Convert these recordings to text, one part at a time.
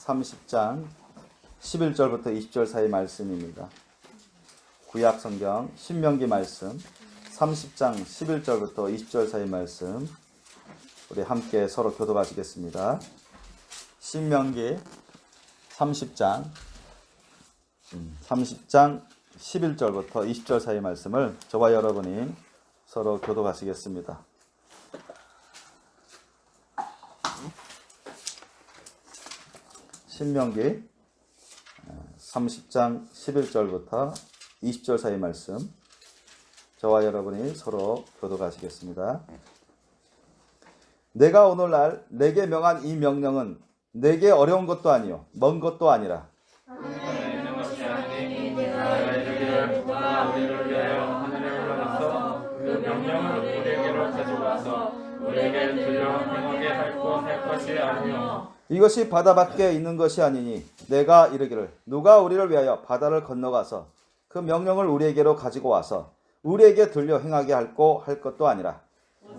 30장 11절부터 20절 사이 말씀입니다. 구약 성경 신명기 말씀 30장 11절부터 20절 사이 말씀 우리 함께 서로 교독하시겠습니다. 신명기 30장 11절부터 20절 사이 말씀을 저와 여러분이 서로 교독하시겠습니다. 신명기 30장 11절부터 20절 사이 말씀 저와 여러분이 서로 교독하시겠습니다. 내가 오늘날 내게 명한 이 명령은 내게 어려운 것도 아니요 먼 것도 아니라 있는 것이 아니니 내가 이르기를 누가 우리를 위하여 하늘에 올라가서 그 명령을 우리에게로 가져와서 우리에게 들려 행하게 할 것이 아니요 이것이 바다 밖에 있는 것이 아니니 내가 이르기를 누가 우리를 위하여 바다를 건너가서 그 명령을 우리에게로 가지고 와서 우리에게 들려 행하게 할 것도 아니라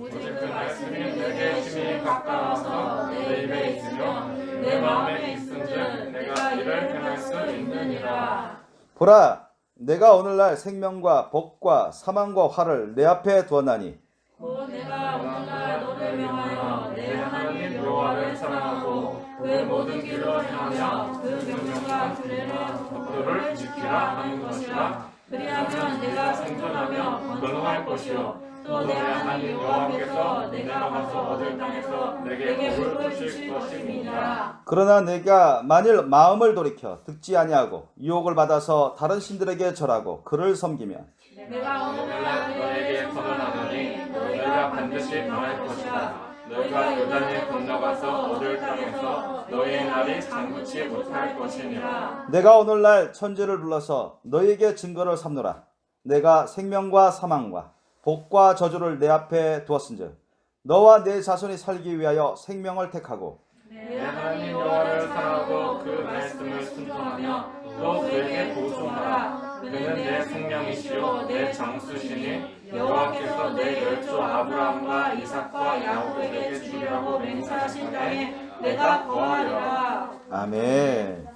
오직 그 말씀이 내게 심히 가까워서 내 입에 있으며 내 마음에 있은즉 내가 이를 행할 수 있느니라. 보라 내가 오늘날 생명과 복과 사망과 화를 내 앞에 두었나니 곧 내가 오늘날 너를 명하여 내 하나님 여호와를 사랑하고 그의 모든 길로 행하며 그 명령과 규례를 지키라 하는 것이라. 그리하면 내가 생존하며 건강할 것이요 또 내 하나님 여호와께서 내가 가서 얻을 땅에서 내게 복을 주실 것임이니라. 그러나 내가 만일 마음을 돌이켜 듣지 아니하고 유혹을 받아서 다른 신들에게 절하고 그를 섬기면 내가 오늘날 너에게 선언하노니 너희가 반드시 망할 것이다. 너희가 요단을 건너가서 얻을 땅에서 너희의 날이 장구치 못할 것이니라. 내가 오늘날 천지를 불러서 너희에게 증거를 삼노라. 내가 생명과 사망과 복과 저주를 내 앞에 두었은즉 너와 내 자손이 살기 위하여 생명을 택하고 내 하나님 여호와를 사랑하고 그 말씀을 순종하며 또 그에게 복종하라. 그는 내 생명이시요 내 장수시니 여호와께서 내 열조 아브라함과 이삭과 야곱에게 주리라고 맹세하신 땅에 내가 거하리라. 아멘.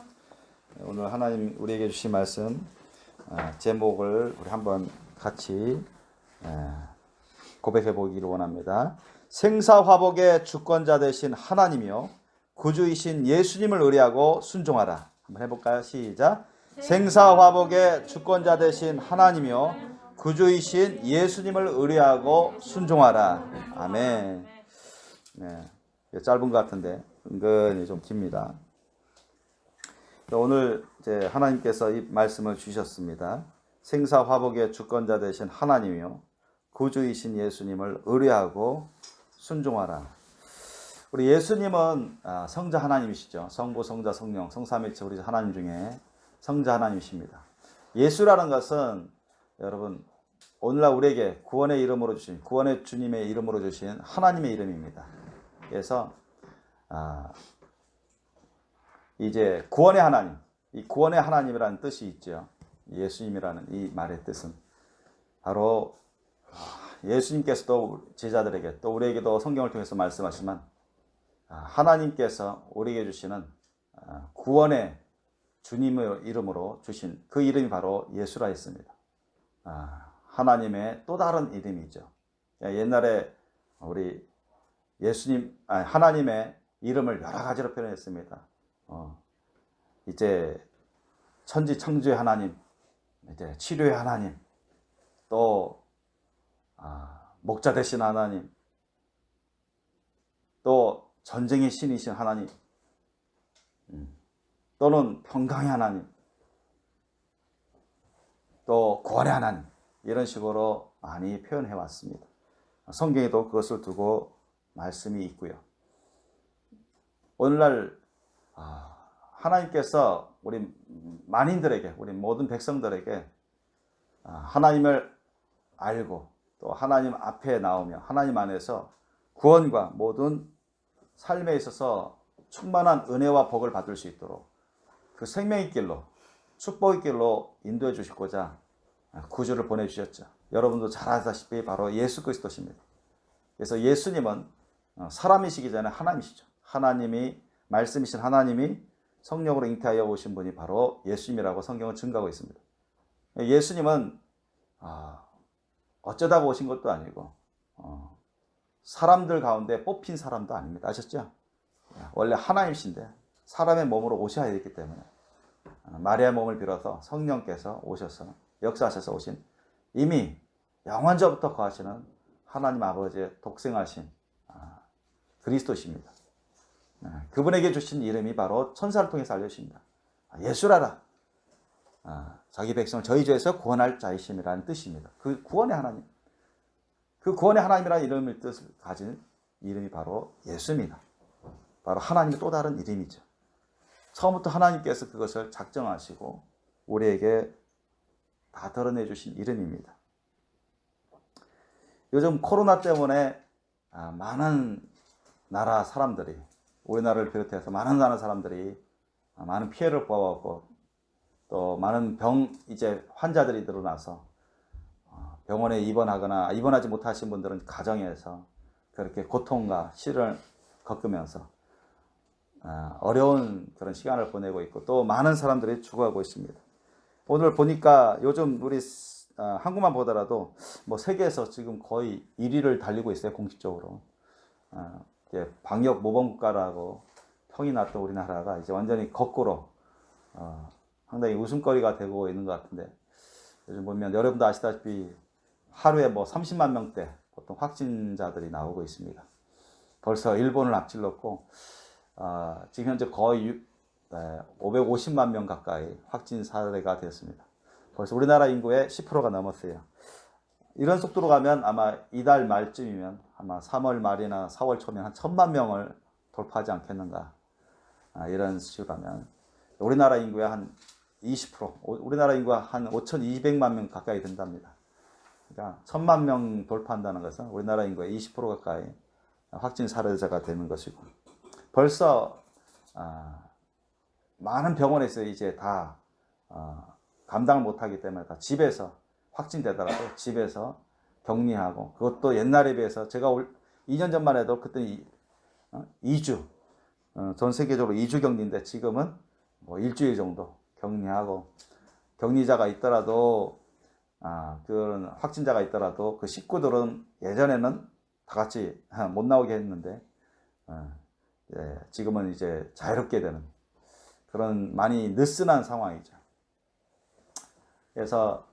오늘 하나님 우리에게 주신 말씀 제목을 우리 한번 같이 고백해 보기를 원합니다. 생사화복의 주권자 되신 하나님이요 구주이신 예수님을 의뢰하고 순종하라. 한번 해볼까요? 시작. 생사화복의 주권자 되신 하나님이요 구주이신 예수님을 의뢰하고 순종하라. 아멘. 네, 짧은 것 같은데 은근히 좀 깁니다. 오늘 이제 하나님께서 이 말씀을 주셨습니다. 생사화복의 주권자 되신 하나님이요 구주이신 예수님을 의뢰하고 순종하라. 우리 예수님은 성자 하나님이시죠. 성부, 성자, 성령, 성삼일체 우리 하나님 중에 성자 하나님이십니다. 예수라는 것은 여러분 오늘날 우리에게 구원의 이름으로 주신 구원의 주님의 이름으로 주신 하나님의 이름입니다. 그래서 이제 구원의 하나님, 이 구원의 하나님이라는 뜻이 있죠. 예수님이라는 이 말의 뜻은 바로 예수님께서도 제자들에게 또 우리에게도 성경을 통해서 말씀하시지만 하나님께서 우리에게 주시는 구원의 주님의 이름으로 주신 그 이름이 바로 예수라 했습니다. 하나님의 또 다른 이름이죠. 옛날에 우리 하나님의 이름을 여러 가지로 표현했습니다. 이제 천지 창조의 하나님, 이제 치료의 하나님, 또 목자 되신 하나님, 또 전쟁의 신이신 하나님, 또는 평강의 하나님, 또 구원의 하나님, 이런 식으로 많이 표현해 왔습니다. 성경에도 그것을 두고 말씀이 있고요. 오늘날 하나님께서 우리 만인들에게, 우리 모든 백성들에게 하나님을 알고 또 하나님 앞에 나오며 하나님 안에서 구원과 모든 삶에 있어서 충만한 은혜와 복을 받을 수 있도록 그 생명의 길로 축복의 길로 인도해 주시고자 구주를 보내주셨죠. 여러분도 잘 아시다시피 바로 예수 그리스도십니다. 그래서 예수님은 사람이시기 전에 하나님이시죠. 하나님이 말씀이신 하나님이 성령으로 잉태하여 오신 분이 바로 예수님이라고 성경은 증거하고 있습니다. 예수님은 어쩌다가 오신 것도 아니고 사람들 가운데 뽑힌 사람도 아닙니다. 아셨죠? 원래 하나님이신데 사람의 몸으로 오셔야 되기 때문에 마리아 몸을 빌어서 성령께서 오셔서 역사하셔서 오신 이미 영원전부터 거하시는 하나님 아버지의 독생하신 그리스도십니다. 그분에게 주신 이름이 바로 천사를 통해서 알려주십니다. 예수라라. 자기 백성을 저희 죄에서 구원할 자이심이라는 뜻입니다. 그 구원의 하나님. 그 구원의 하나님이라는 이름의 뜻을 가진 이름이 바로 예수입니다. 바로 하나님의 또 다른 이름이죠. 처음부터 하나님께서 그것을 작정하시고 우리에게 다 드러내 주신 이름입니다. 요즘 코로나 때문에 많은 나라 사람들이, 우리나라를 비롯해서 많은 나라 사람들이 많은 피해를 보았고 또 많은 이제 환자들이 늘어나서 병원에 입원하지 못하신 분들은 가정에서 그렇게 고통과 시련을 겪으면서 어려운 그런 시간을 보내고 있고 또 많은 사람들이 죽어가고 있습니다. 오늘 보니까 요즘 우리 한국만 보더라도 뭐 세계에서 지금 거의 1위를 달리고 있어요. 공식적으로 방역 모범 국가라고 평이 났던 우리나라가 이제 완전히 거꾸로 상당히 웃음거리가 되고 있는 것 같은데, 요즘 보면 여러분도 아시다시피 하루에 뭐 30만 명대 보통 확진자들이 나오고 있습니다. 벌써 일본을 앞질렀고 지금 현재 거의 550만 명 가까이 확진 사례가 됐습니다. 벌써 우리나라 인구의 10%가 넘었어요. 이런 속도로 가면 아마 이달 말쯤이면 아마 3월 말이나 4월 초면 한 1000만 명을 돌파하지 않겠는가. 이런 식으로 가면 우리나라 인구의 한 20%, 우리나라 인구가 한 5200만 명 가까이 된답니다. 그러니까 1000만 명 돌파한다는 것은 우리나라 인구의 20% 가까이 확진 사례자가 되는 것이고, 벌써 많은 병원에서 이제 다 감당을 못하기 때문에 다 집에서 확진되더라도 집에서 격리하고, 그것도 옛날에 비해서 제가 2년 전만 해도 그때 2주 전 세계적으로 2주 격리인데 지금은 뭐 일주일 정도 격리하고, 격리자가 있더라도 그런 확진자가 있더라도 그 식구들은 예전에는 다 같이 못 나오게 했는데 지금은 이제 자유롭게 되는 그런 많이 느슨한 상황이죠. 그래서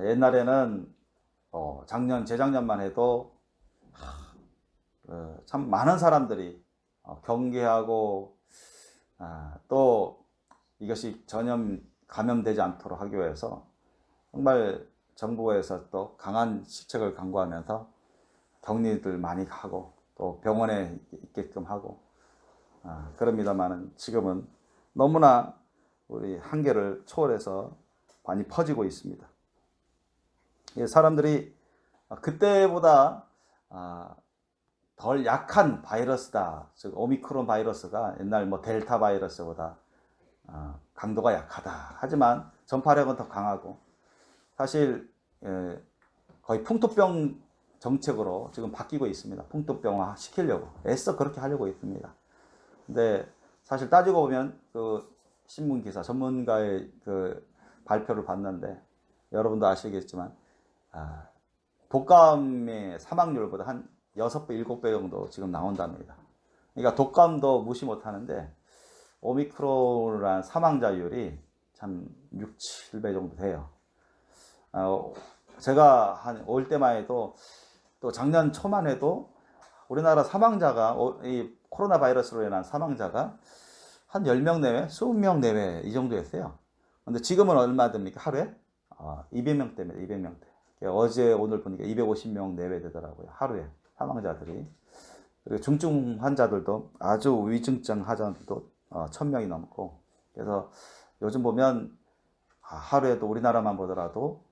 옛날에는 재작년만 해도 참 많은 사람들이 경계하고 또 이것이 전염 감염되지 않도록 하기 위해서 정말 정부에서 또 강한 시책을 강구하면서 격리들 많이 하고 또 병원에 있게끔 하고 그럽니다만은 지금은 너무나 우리 한계를 초월해서 많이 퍼지고 있습니다. 사람들이 그때보다 덜 약한 바이러스다, 즉 오미크론 바이러스가 옛날 뭐 델타 바이러스보다 강도가 약하다. 하지만 전파력은 더 강하고, 사실 거의 풍토병 정책으로 지금 바뀌고 있습니다. 풍토병화 시키려고 애써 그렇게 하려고 있습니다. 근데 사실 따지고 보면 그 신문 기사 전문가의 그 발표를 봤는데 여러분도 아시겠지만 독감의 사망률보다 한 6배, 7배 정도 지금 나온답니다. 그러니까 독감도 무시 못하는데 오미크론이라는 사망자율이 참 6, 7배 정도 돼요. 제가 한 올 때만 해도 또 작년 초만 해도 우리나라 사망자가 이 코로나 바이러스로 인한 사망자가 한 10명 내외, 20명 내외 이 정도였어요. 근데 지금은 얼마 됩니까? 하루에? 200명대입니다. 200명대. 어제 오늘 보니까 250명 내외 되더라고요. 하루에 사망자들이. 그리고 중증 환자들도, 아주 위중증 환자들도 1000명이 넘고, 그래서 요즘 보면 하루에도 우리나라만 보더라도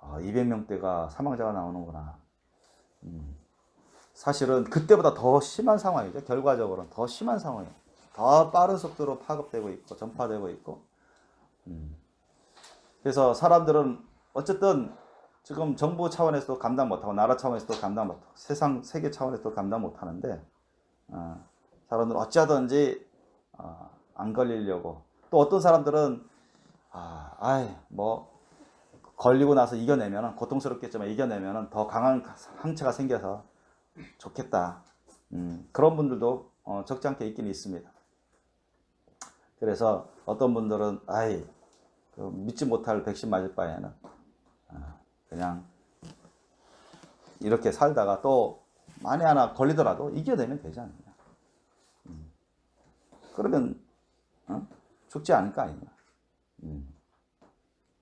200명대가 사망자가 나오는구나. 사실은 그때보다 더 심한 상황이죠. 결과적으로는 더 심한 상황이에요. 더 빠른 속도로 파급되고 있고 전파되고 있고. 그래서 사람들은 어쨌든 지금 정부 차원에서도 감당 못하고 나라 차원에서도 감당 못하고 세계 차원에서도 감당 못하는데 사람들은 어찌하든지 안 걸리려고, 또 어떤 사람들은 뭐 걸리고 나서 이겨내면 고통스럽겠지만 이겨내면 더 강한 항체가 생겨서 좋겠다. 그런 분들도 적지 않게 있긴 있습니다. 그래서 어떤 분들은 믿지 못할 백신 맞을 바에는 그냥 이렇게 살다가 또 만에 하나 걸리더라도 이겨내면 되지 않느냐. 그러면 죽지 않을 거 아니냐.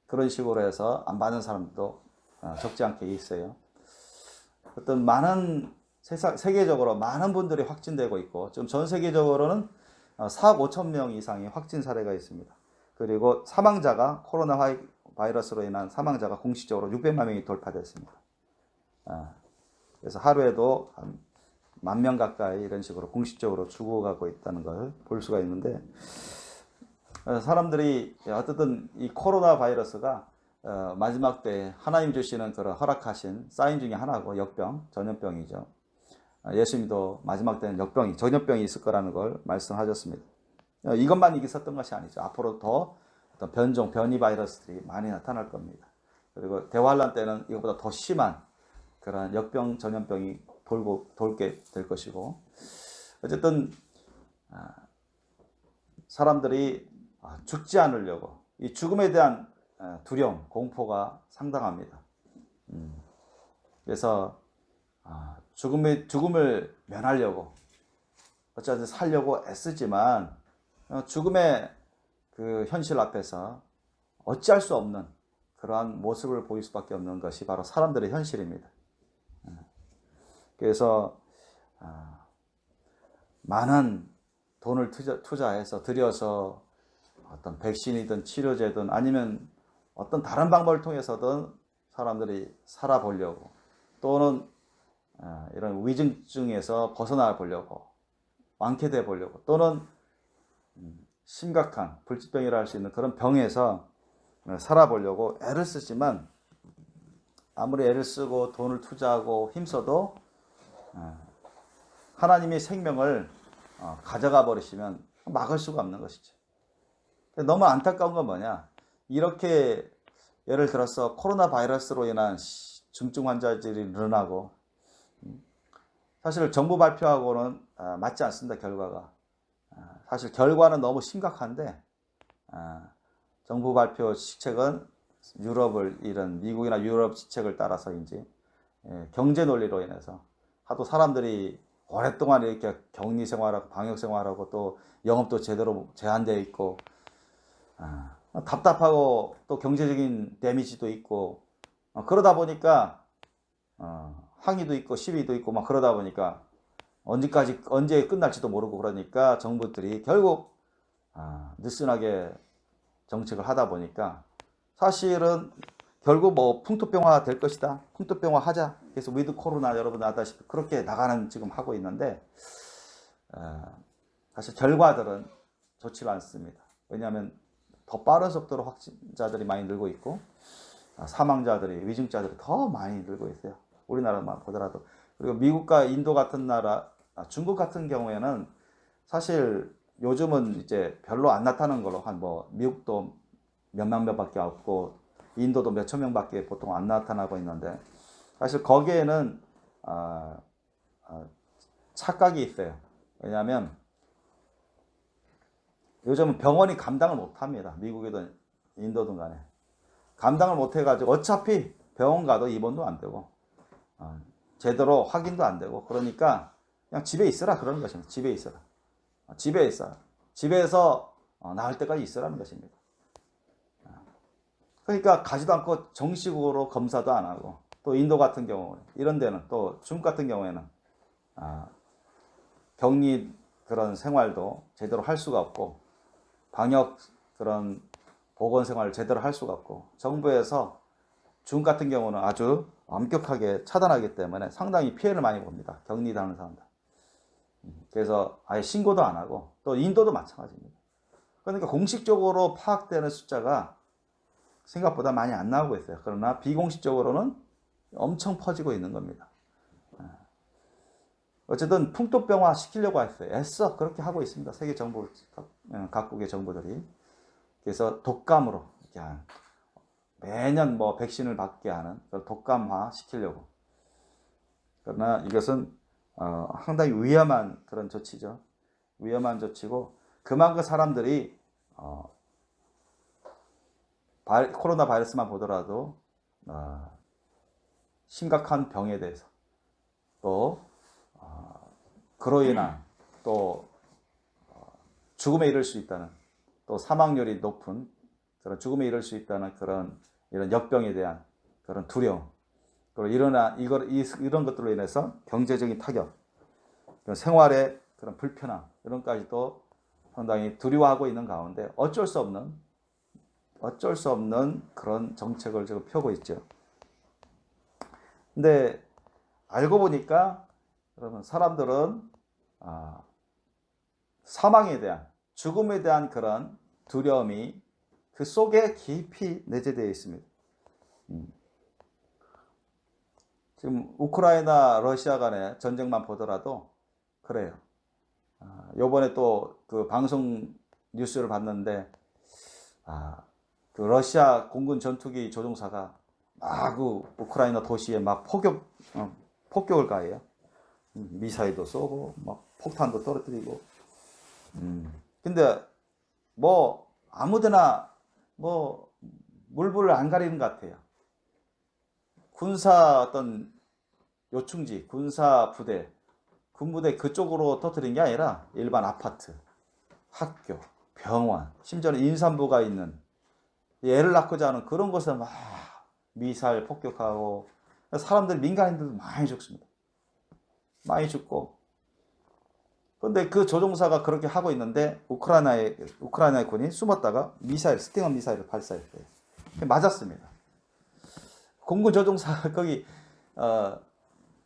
그런 식으로 해서 안 받는 사람도 적지 않게 있어요. 어떤 많은 세계적으로 많은 분들이 확진되고 있고, 지금 전 세계적으로는 4억 5천 명 이상의 확진 사례가 있습니다. 그리고 사망자가 코로나 바이러스로 인한 사망자가 공식적으로 600만 명이 돌파됐습니다. 그래서 하루에도 한 10,000명 가까이 이런 식으로 공식적으로 죽어가고 있다는 걸 볼 수가 있는데, 사람들이 어쨌든 이 코로나 바이러스가 마지막 때 하나님 주시는 그런 허락하신 사인 중에 하나고, 역병, 전염병이죠. 예수님도 마지막 때는 전염병이 있을 거라는 걸 말씀하셨습니다. 이것만 있었던 것이 아니죠. 앞으로 더 어떤 변이 바이러스들이 많이 나타날 겁니다. 그리고 대환란 때는 이것보다 더 심한 그런 역병, 전염병이 돌게 될 것이고, 어쨌든 사람들이 죽지 않으려고, 이 죽음에 대한 두려움, 공포가 상당합니다. 그래서 죽음을 면하려고 어쩌든 살려고 애쓰지만 죽음의 그 현실 앞에서 어찌할 수 없는 그러한 모습을 보일 수밖에 없는 것이 바로 사람들의 현실입니다. 그래서 많은 돈을 투자해서 들여서 어떤 백신이든 치료제든 아니면 어떤 다른 방법을 통해서든 사람들이 살아보려고, 또는 이런 위중증에서 벗어나 보려고, 완쾌돼 보려고, 또는 심각한 불치병이라 할 수 있는 그런 병에서 살아보려고 애를 쓰지만, 아무리 애를 쓰고 돈을 투자하고 힘써도 하나님의 생명을 가져가 버리시면 막을 수가 없는 것이죠. 너무 안타까운 건 뭐냐, 이렇게 예를 들어서 코로나 바이러스로 인한 중증 환자들이 늘어나고, 사실 정부 발표하고는 맞지 않습니다. 결과가 사실 결과는 너무 심각한데, 정부 발표 시책은 이런 미국이나 유럽 시책을 따라서인지 경제 논리로 인해서 하도 사람들이 오랫동안 이렇게 격리 생활하고 방역 생활하고 또 영업도 제대로 제한되어 있고, 답답하고 또 경제적인 데미지도 있고, 그러다 보니까 항의도 있고 시위도 있고 막 그러다 보니까 언제 끝날지도 모르고, 그러니까 정부들이 결국 느슨하게 정책을 하다 보니까 사실은 결국 뭐 풍토병화 될 것이다, 풍토병화 하자, 그래서 위드 코로나 여러분 아다시피 그렇게 나가는 지금 하고 있는데, 사실 결과들은 좋지가 않습니다. 왜냐하면 더 빠른 속도로 확진자들이 많이 늘고 있고, 사망자들이, 위중자들이 더 많이 늘고 있어요. 우리나라만 보더라도. 그리고 미국과 인도 같은 나라, 중국 같은 경우에는 사실 요즘은 이제 별로 안 나타나는 걸로, 미국도 몇만 명밖에 없고 인도도 몇천 명밖에 보통 안 나타나고 있는데, 사실 거기에는 착각이 있어요. 왜냐하면 요즘은 병원이 감당을 못합니다. 미국이든 인도든 간에 감당을 못해가지고 어차피 병원 가도 입원도 안 되고 제대로 확인도 안 되고, 그러니까 그냥 집에 있으라 그러는 것입니다. 집에 있어라. 집에 있어라. 집에서 나을 때까지 있으라는 것입니다. 그러니까 가지도 않고 정식으로 검사도 안 하고, 또 인도 같은 경우, 이런 데는, 또 중국 같은 경우에는 격리 그런 생활도 제대로 할 수가 없고, 방역 그런 보건 생활을 제대로 할 수가 없고, 정부에서 중국 같은 경우는 아주 엄격하게 차단하기 때문에 상당히 피해를 많이 봅니다. 격리당하는 사람들. 그래서 아예 신고도 안 하고, 또 인도도 마찬가지입니다. 그러니까 공식적으로 파악되는 숫자가 생각보다 많이 안 나오고 있어요. 그러나 비공식적으로는 엄청 퍼지고 있는 겁니다. 어쨌든 풍토병화 시키려고 했어요. 애써 그렇게 하고 있습니다. 세계 정부 각국의 정부들이. 그래서 독감으로 그냥 매년 뭐 백신을 받게 하는 독감화 시키려고. 그러나 이것은 상당히 위험한 그런 조치죠. 위험한 조치고 그만큼 사람들이 코로나 바이러스만 보더라도 심각한 병에 대해서 또 그로 인한 또 죽음에 이를 수 있다는 또 사망률이 높은 그런 죽음에 이를 수 있다는 그런 이런 역병에 대한 그런 두려움 그리고 이런 것들로 인해서 경제적인 타격, 생활의 그런 불편함 이런까지도 상당히 두려워하고 있는 가운데 어쩔 수 없는 그런 정책을 지금 펴고 있죠. 근데 알고 보니까 여러분 사람들은 사망에 대한 죽음에 대한 그런 두려움이 그 속에 깊이 내재되어 있습니다. 지금 우크라이나 러시아 간의 전쟁만 보더라도 그래요. 요번에 또 그 방송 뉴스를 봤는데 그 러시아 공군 전투기 조종사가 막 그 우크라이나 도시에 막 폭격을 가해요. 미사일도 쏘고 막 폭탄도 떨어뜨리고. 근데 뭐 아무데나 뭐 물불을 안 가리는 것 같아요. 군사 어떤 요충지, 군사 부대, 군부대 그쪽으로 터뜨린 게 아니라 일반 아파트, 학교, 병원, 심지어는 임산부가 있는 애를 낳고자 하는 그런 곳에 막 미사일 폭격하고 사람들 민간인들도 많이 죽습니다. 많이 죽고. 그런데 그 조종사가 그렇게 하고 있는데 우크라이나의 군이 숨었다가 스팅어 미사일을 발사했어요. 맞았습니다. 공군 조종사 거기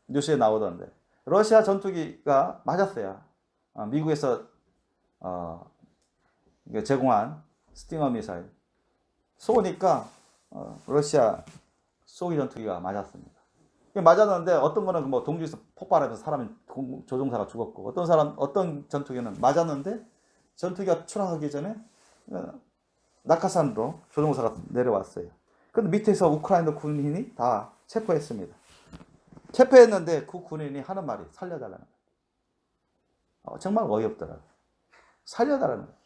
뉴스에 나오던데 러시아 전투기가 맞았어요. 미국에서 제공한 스팅어 미사일 쏘니까 러시아 쏘기 전투기가 맞았습니다. 맞았는데 어떤 거는 뭐 동주에서 폭발해서 조종사가 죽었고 어떤 전투기는 맞았는데 전투기가 추락하기 전에 낙하산으로 조종사가 내려왔어요. 근데 밑에서 우크라이나 군인이 다 체포했습니다. 체포했는데 그 군인이 하는 말이 살려달라는 거예요. 정말 어이없더라고요. 살려달라는 거예요.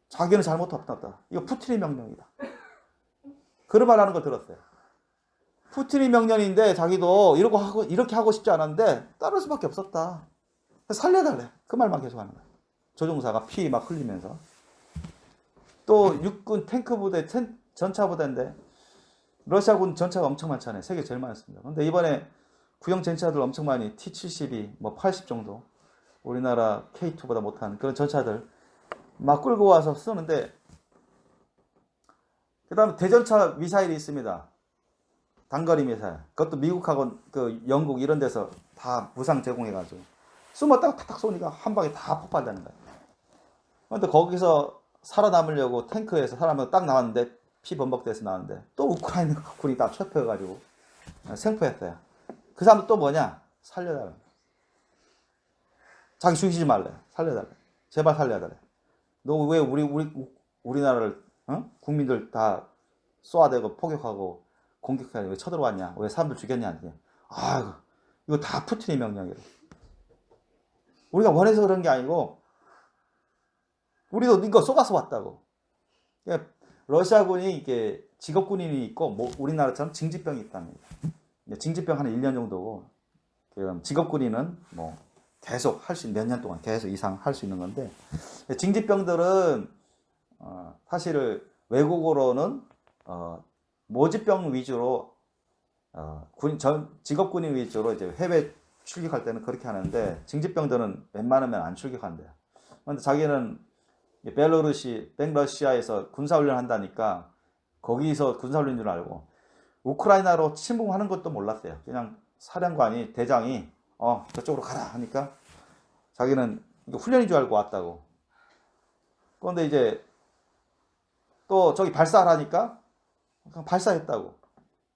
자기는 잘못 없다. 이거 푸틴의 명령이다. 그런 말 하는 걸 들었어요. 푸틴의 명령인데 자기도 이렇게 하고 싶지 않았는데 따를 수밖에 없었다. 살려달래. 그 말만 계속 하는 거예요. 조종사가 피 막 흘리면서. 또 육군 탱크 부대, 전차 부대인데 러시아군 전차가 엄청 많잖아요. 세계 제일 많습니다. 근데 이번에 구형 전차들 엄청 많이 T-72, 뭐 80 정도 우리나라 K2보다 못한 그런 전차들 막 끌고 와서 쓰는데 그 다음에 대전차 미사일이 있습니다. 단거리 미사일. 그것도 미국하고 그 영국 이런 데서 다 무상 제공해가지고 숨었다가 탁탁 쏘니까 한 방에 다 폭발되는 거예요. 그런데 거기서 살아남으려고 탱크에서 사람이 딱 나왔는데 피 범벅돼서 나왔는데 또 우크라이나 군이 다 체포해가지고 생포했어요. 그 사람은 또 뭐냐? 살려달라. 자기 죽이지 말래. 살려달래. 제발 살려달래. 너 왜 우리나라를 국민들 다 쏘아대고 폭격하고 공격하고 왜 쳐들어왔냐? 왜 사람들 죽였냐? 이거 다 푸틴의 명령이래. 우리가 원해서 그런 게 아니고 우리도 이거 쏘가서 왔다고. 그러니까 러시아군이 이게 직업군인이 있고 뭐 우리나라처럼 징집병이 있답니다. 징집병 한 1년 정도고 직업군인은 뭐 계속 몇 년 동안 계속 이상 할 수 있는 건데 징집병들은 사실 외국어로는 모집병 위주로 직업군인 위주로 이제 해외 출격할 때는 그렇게 하는데 징집병들은 웬만하면 안 출격한대요. 그런데 자기는 벨러시아에서 군사훈련 한다니까 거기서 군사훈련인 줄 알고 우크라이나로 침공하는 것도 몰랐어요. 그냥 사령관이 대장이 저쪽으로 가라 하니까 자기는 이거 훈련인 줄 알고 왔다고. 그런데 이제 또 저기 발사하라니까 그냥 발사했다고.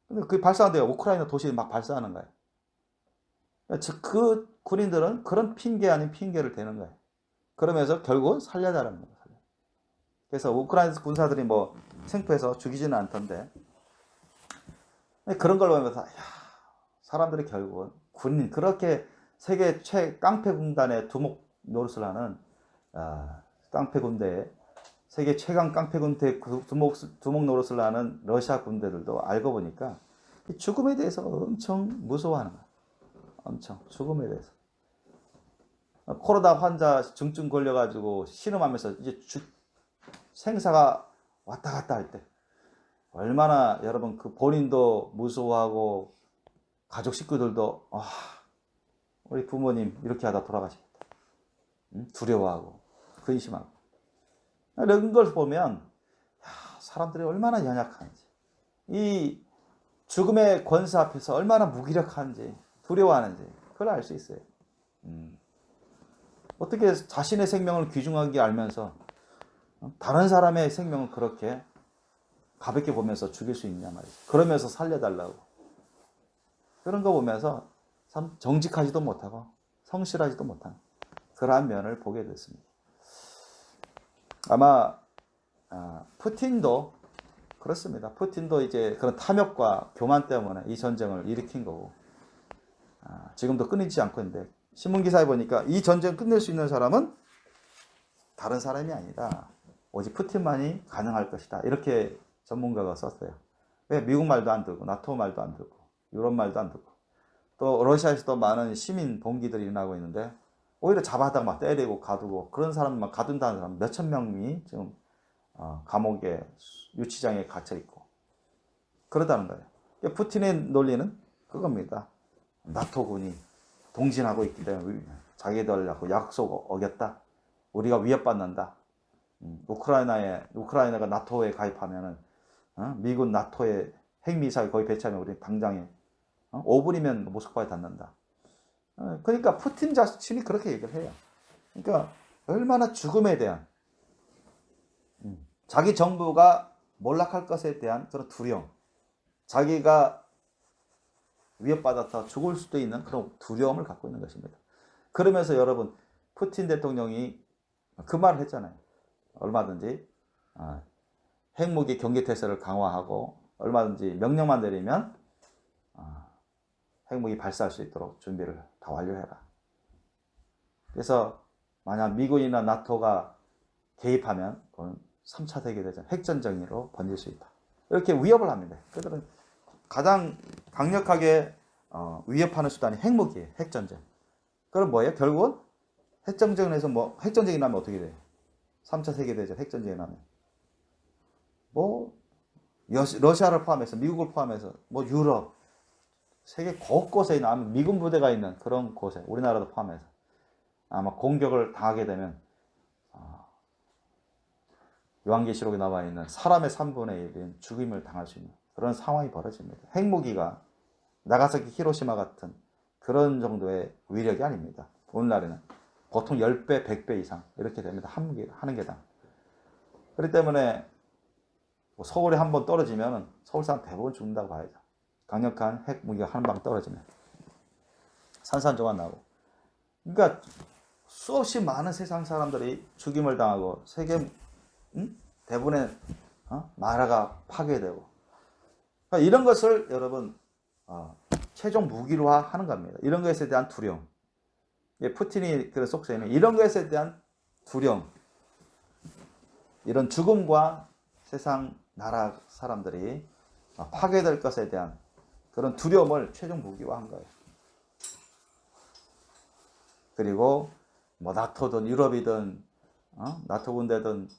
근데 그 발사하는데 우크라이나 도시에 막 발사하는 거예요. 그 군인들은 그런 핑계 아닌 핑계를 대는 거예요. 그러면서 결국은 살려달라는 거예요. 그래서 우크라이나 군사들이 뭐 생포해서 죽이지는 않던데 그런 걸 보면서 야, 사람들이 결국은 군인 그렇게 세계 깡패 군단의 두목 노릇을 하는 깡패 군대 세계 최강 깡패 군대 두목 노릇을 하는 러시아 군대들도 알고 보니까 죽음에 대해서 엄청 무서워하는 거야. 엄청 죽음에 대해서. 코로나 환자 중증 걸려가지고 신음하면서 이제 생사가 왔다 갔다 할 때 얼마나 여러분 그 본인도 무서워하고 가족 식구들도 우리 부모님 이렇게 하다 돌아가시겠다. 두려워하고 근심하고 이런 걸 보면 사람들이 얼마나 연약한지 이 죽음의 권세 앞에서 얼마나 무기력한지 두려워하는지 그걸 알 수 있어요. 어떻게 자신의 생명을 귀중하게 알면서 다른 사람의 생명을 그렇게 가볍게 보면서 죽일 수 있냐 말이죠. 그러면서 살려달라고. 그런 거 보면서 참 정직하지도 못하고 성실하지도 못한 그러한 면을 보게 됐습니다. 아마 푸틴도 그렇습니다. 푸틴도 이제 그런 탐욕과 교만 때문에 이 전쟁을 일으킨 거고 지금도 끊이지 않고 있는데 신문기사에 보니까 이 전쟁 끝낼 수 있는 사람은 다른 사람이 아니다. 오직 푸틴만이 가능할 것이다. 이렇게 전문가가 썼어요. 왜? 미국 말도 안 듣고 나토 말도 안 듣고 유럽 말도 안 듣고 또 러시아에서도 많은 시민 봉기들이 일어나고 있는데 오히려 잡아다가 막 때리고 가두고 그런 사람만 가둔다는 사람 몇천 명이 지금 감옥에 유치장에 갇혀 있고 그러다는 거예요. 푸틴의 논리는 그겁니다. 나토군이 동진하고 있기 때문에 자기들하고 약속 어겼다. 우리가 위협받는다. 우크라이나가 나토에 가입하면은 미군 나토에 핵미사일 거의 배치하면 우리 당장에 5분이면 모스크바에 닿는다. 그러니까 푸틴 자신이 그렇게 얘기를 해요. 그러니까 얼마나 죽음에 대한 자기 정부가 몰락할 것에 대한 그런 두려움, 자기가 위협받아서 죽을 수도 있는 그런 두려움을 갖고 있는 것입니다. 그러면서 여러분 푸틴 대통령이 그 말을 했잖아요. 얼마든지 핵무기 경계 태세를 강화하고 얼마든지 명령만 내리면 핵무기 발사할 수 있도록 준비를 다 완료해라. 그래서 만약 미군이나 나토가 개입하면 그건 3차 세계대전 핵전쟁으로 번질 수 있다. 이렇게 위협을 합니다. 그들은 가장 강력하게 위협하는 수단이 핵무기예요. 핵전쟁. 그럼 뭐예요? 결국은 핵전쟁에서 핵전쟁이 나면 어떻게 돼요? 3차 세계대전 핵전쟁이 나면 러시아를 포함해서 미국을 포함해서 유럽 세계 곳곳에 있는 아마 미군 부대가 있는 그런 곳에 우리나라도 포함해서 아마 공격을 당하게 되면 요한계시록에 나와 있는 사람의 3분의 1인 죽임을 당할 수 있는 그런 상황이 벌어집니다. 핵무기가 나가사키 히로시마 같은 그런 정도의 위력이 아닙니다. 오늘날에는 보통 10배, 100배 이상 이렇게 됩니다. 하는 개당. 그렇기 때문에 서울에 한번 떨어지면 서울 사람 대부분 죽는다고 봐야죠. 강력한 핵무기가 한 방 떨어지면 산산조각 나고. 그러니까 수없이 많은 세상 사람들이 죽임을 당하고 세계 대부분의 나라가 파괴되고 그러니까 이런 것을 여러분 최종 무기로화하는 겁니다. 이런 것에 대한 두려움. 푸틴이 그런 속셈이 이런 것에 대한 두려움. 이런 죽음과 세상 나라 사람들이 파괴될 것에 대한 그런 두려움을 최종 무기화한 거예요. 그리고 나토든 유럽이든 나토 군대든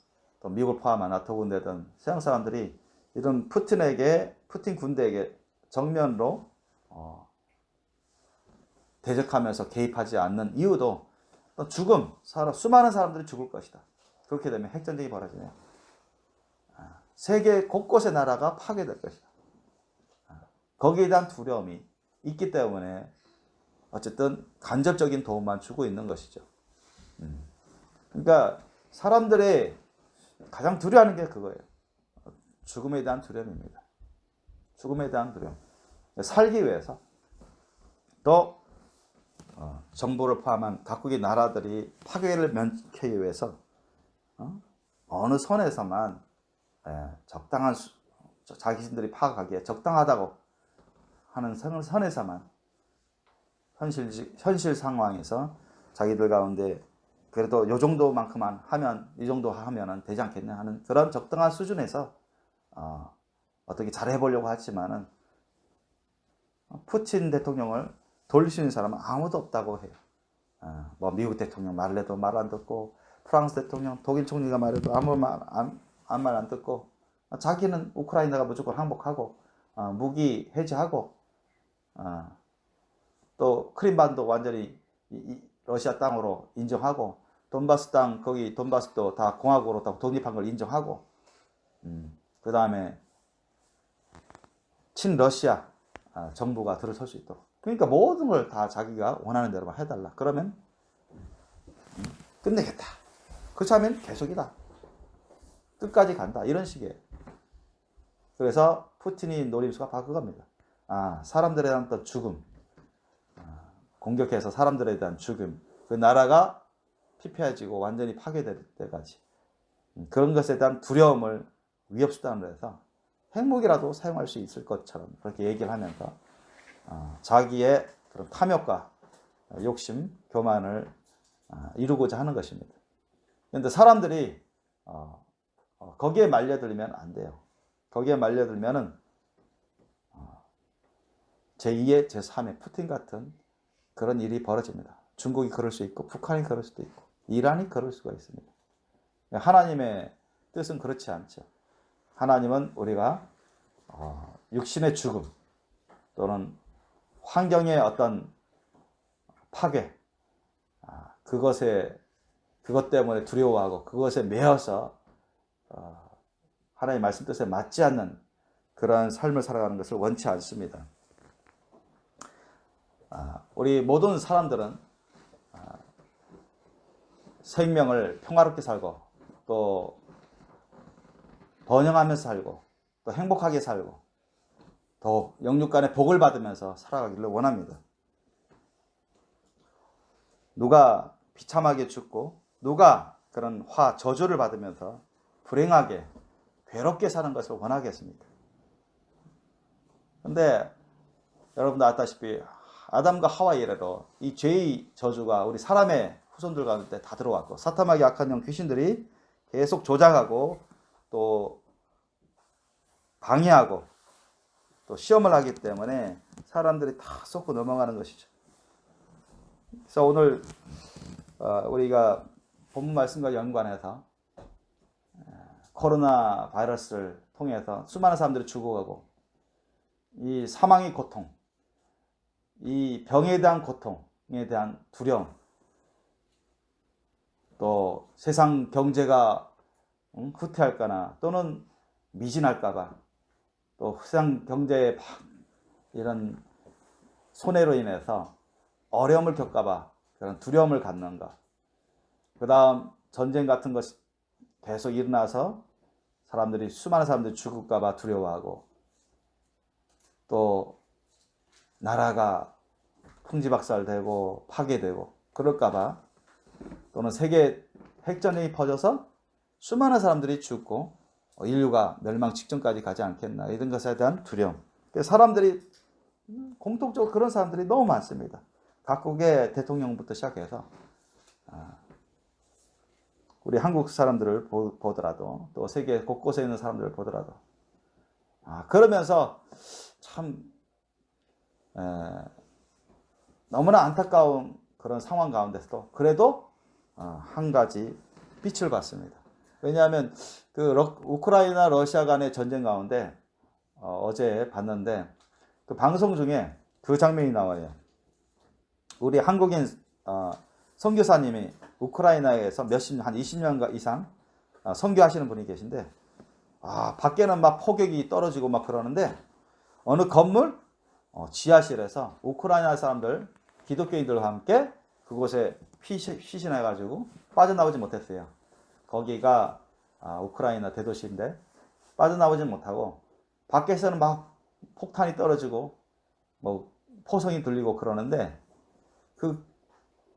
또 미국을 포함한 나토 군대든 세상 사람들이 이런 푸틴 군대에게 정면으로 대적하면서 개입하지 않는 이유도 죽음, 수많은 사람들이 죽을 것이다. 그렇게 되면 핵전쟁이 벌어지면 세계 곳곳의 나라가 파괴될 것이다. 거기에 대한 두려움이 있기 때문에 어쨌든 간접적인 도움만 주고 있는 것이죠. 그러니까 사람들의 가장 두려워하는 게 그거예요. 죽음에 대한 두려움입니다. 죽음에 대한 두려움. 살기 위해서 또 정부를 포함한 각국의 나라들이 파괴를 면케하기 위해서 어느 선에서만 적당한 자기신들이 파악하기에 적당하다고 하는 선에서만 현실 상황에서 자기들 가운데 그래도 요 정도만큼만 하면 이 정도 하면은 되지 않겠냐 하는 그런 적당한 수준에서 어떻게 잘해보려고 하지만은 푸틴 대통령을 돌릴 수 있는 사람은 아무도 없다고 해요. 뭐 미국 대통령 말해도 말 안 듣고 프랑스 대통령, 독일 총리가 말해도 아무 말 안 듣고 자기는 우크라이나가 무조건 항복하고 무기 해제하고 또 크림반도 완전히 러시아 땅으로 인정하고 돈바스 땅 거기 돈바스도 다 공화국으로 다 독립한 걸 인정하고 그 다음에 친러시아 정부가 들어설 수 있도록 그러니까 모든 걸 다 자기가 원하는 대로만 해달라 그러면 끝내겠다 그렇지 않으면 계속이다 끝까지 간다 이런 식이에요. 그래서 푸틴이 노림수가 바로 그겁니다. 사람들에 대한 또 죽음 공격해서 사람들에 대한 죽음 그 나라가 피폐해지고 완전히 파괴될 때까지 그런 것에 대한 두려움을 위협수단으로 해서 핵무기라도 사용할 수 있을 것처럼 그렇게 얘기를 하면서 자기의 그런 탐욕과 욕심, 교만을 이루고자 하는 것입니다. 그런데 사람들이 거기에 말려들면 안 돼요. 거기에 말려들면은 제2의 제3의 푸틴 같은 그런 일이 벌어집니다. 중국이 그럴 수 있고 북한이 그럴 수도 있고 이란이 그럴 수가 있습니다. 하나님의 뜻은 그렇지 않죠. 하나님은 우리가 육신의 죽음 또는 환경의 어떤 파괴 그것 때문에 두려워하고 그것에 매여서 하나님의 말씀 뜻에 맞지 않는 그러한 삶을 살아가는 것을 원치 않습니다. 우리 모든 사람들은 생명을 평화롭게 살고 또 번영하면서 살고 또 행복하게 살고 또 영육간의 복을 받으면서 살아가기를 원합니다. 누가 비참하게 죽고 누가 그런 저주를 받으면서 불행하게 괴롭게 사는 것을 원하겠습니까? 그런데 여러분도 아다시피 아담과 하와 이래로 이 죄의 저주가 우리 사람의 후손들 가운데 다 들어왔고 사탄에게 악한 영 귀신들이 계속 조작하고 또 방해하고 또 시험을 하기 때문에 사람들이 다 쏟고 넘어가는 것이죠. 그래서 오늘 우리가 본문 말씀과 연관해서 코로나 바이러스를 통해서 수많은 사람들이 죽어가고 이 사망의 고통, 이 병에 대한 고통에 대한 두려움, 또 세상 경제가 후퇴할까나 또는 미진할까봐 또 세상 경제의 이런 손해로 인해서 어려움을 겪까봐 그런 두려움을 갖는가. 그 다음 전쟁 같은 것이 계속 일어나서 수많은 사람들이 죽을까봐 두려워하고 또 나라가 풍지박살되고 파괴되고 그럴까봐 또는 세계 핵전쟁이 퍼져서 수많은 사람들이 죽고 인류가 멸망 직전까지 가지 않겠나 이런 것에 대한 두려움. 사람들이 공통적으로 그런 사람들이 너무 많습니다. 각국의 대통령부터 시작해서 우리 한국 사람들을 보더라도 또 세계 곳곳에 있는 사람들을 보더라도 그러면서 참 너무나 안타까운 그런 상황 가운데서도 그래도 한 가지 빛을 봤습니다. 왜냐하면 그 우크라이나 러시아 간의 전쟁 가운데 어제 봤는데 그 방송 중에 그 장면이 나와요. 우리 한국인 선교사님이 우크라이나에서 한 20년 이상 선교하시는 분이 계신데 밖에는 막 포격이 떨어지고 막 그러는데 어느 건물 지하실에서 우크라이나 사람들 기독교인들과 함께 그곳에 피신해가지고 빠져나오지 못했어요. 거기가 우크라이나 대도시인데 빠져나오지 못하고 밖에서는 막 폭탄이 떨어지고 뭐 포성이 들리고 그러는데 그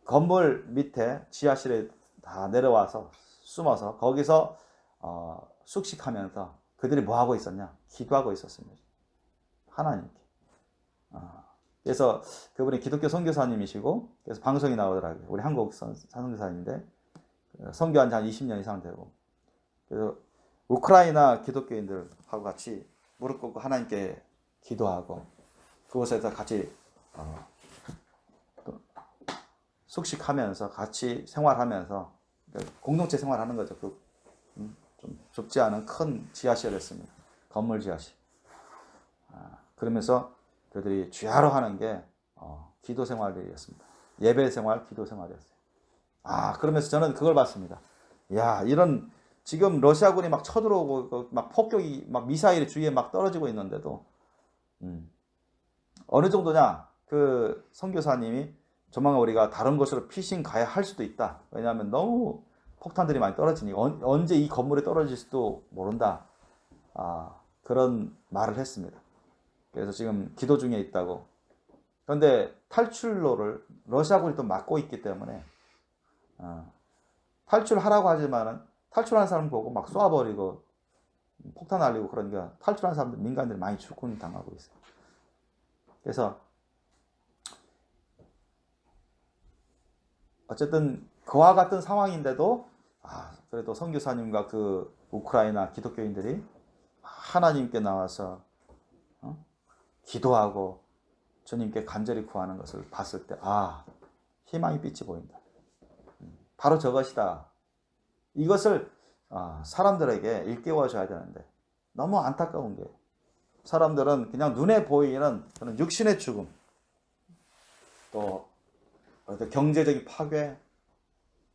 건물 밑에 지하실에 다 내려와서 숨어서 거기서 숙식하면서 그들이 뭐 하고 있었냐? 기도하고 있었습니다. 하나님께. 그래서 그분이 기독교 선교사님이시고, 그래서 방송이 나오더라고요. 우리 한국 선교사님인데 선교한 지 한 20년 이상 되고, 그래서 우크라이나 기독교인들하고 같이 무릎 꿇고 하나님께 기도하고, 그곳에서 같이 숙식하면서 같이 생활하면서 공동체 생활하는 거죠. 좀 좁지 않은 큰 지하실이었습니다. 건물 지하실. 그러면서 그들이 주야로 하는 게 기도 생활이었습니다. 예배 생활, 기도 생활이었어요. 그러면서 저는 그걸 봤습니다. 야, 이런 지금 러시아군이 막 쳐들어오고 막 폭격이 막 미사일이 주위에 막 떨어지고 있는데도 어느 정도냐? 그 선교사님이 조만간 우리가 다른 곳으로 피신 가야 할 수도 있다. 왜냐하면 너무 폭탄들이 많이 떨어지니 언제 이 건물에 떨어질지도 모른다. 그런 말을 했습니다. 그래서 지금 기도 중에 있다고. 그런데 탈출로를 러시아군이 또 막고 있기 때문에 탈출하라고 하지만은 탈출하는 사람 보고 막 쏴버리고 폭탄 날리고 그러니까 탈출하는 사람들 민간들이 많이 죽고 당하고 있어요. 그래서 어쨌든 그와 같은 상황인데도 그래도 선교사님과 그 우크라이나 기독교인들이 하나님께 나와서 기도하고 주님께 간절히 구하는 것을 봤을 때 희망의 빛이 보인다. 바로 저것이다. 이것을 사람들에게 일깨워 줘야 되는데 너무 안타까운 게 사람들은 그냥 눈에 보이는 그런 육신의 죽음, 또 경제적인 파괴,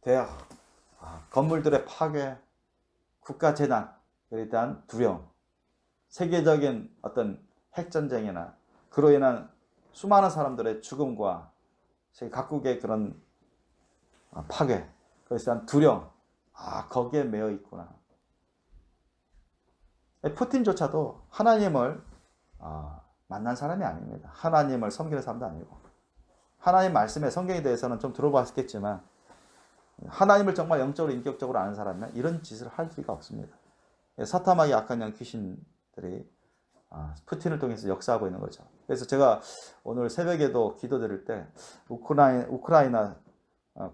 대학, 건물들의 파괴, 국가 재난에 대한 두려움, 세계적인 어떤 핵전쟁이나 그로 인한 수많은 사람들의 죽음과 각국의 그런 파괴, 그것에 대한 두려움, 거기에 매여 있구나. 푸틴조차도 하나님을 만난 사람이 아닙니다. 하나님을 섬기는 사람도 아니고, 하나님 말씀의 성경에 대해서는 좀 들어봤겠지만 하나님을 정말 영적으로 인격적으로 아는 사람이면 이런 짓을 할 리가 없습니다. 사탐하기 악한 영 귀신들이 푸틴을 통해서 역사하고 있는 거죠. 그래서 제가 오늘 새벽에도 기도드릴 때 우크라이나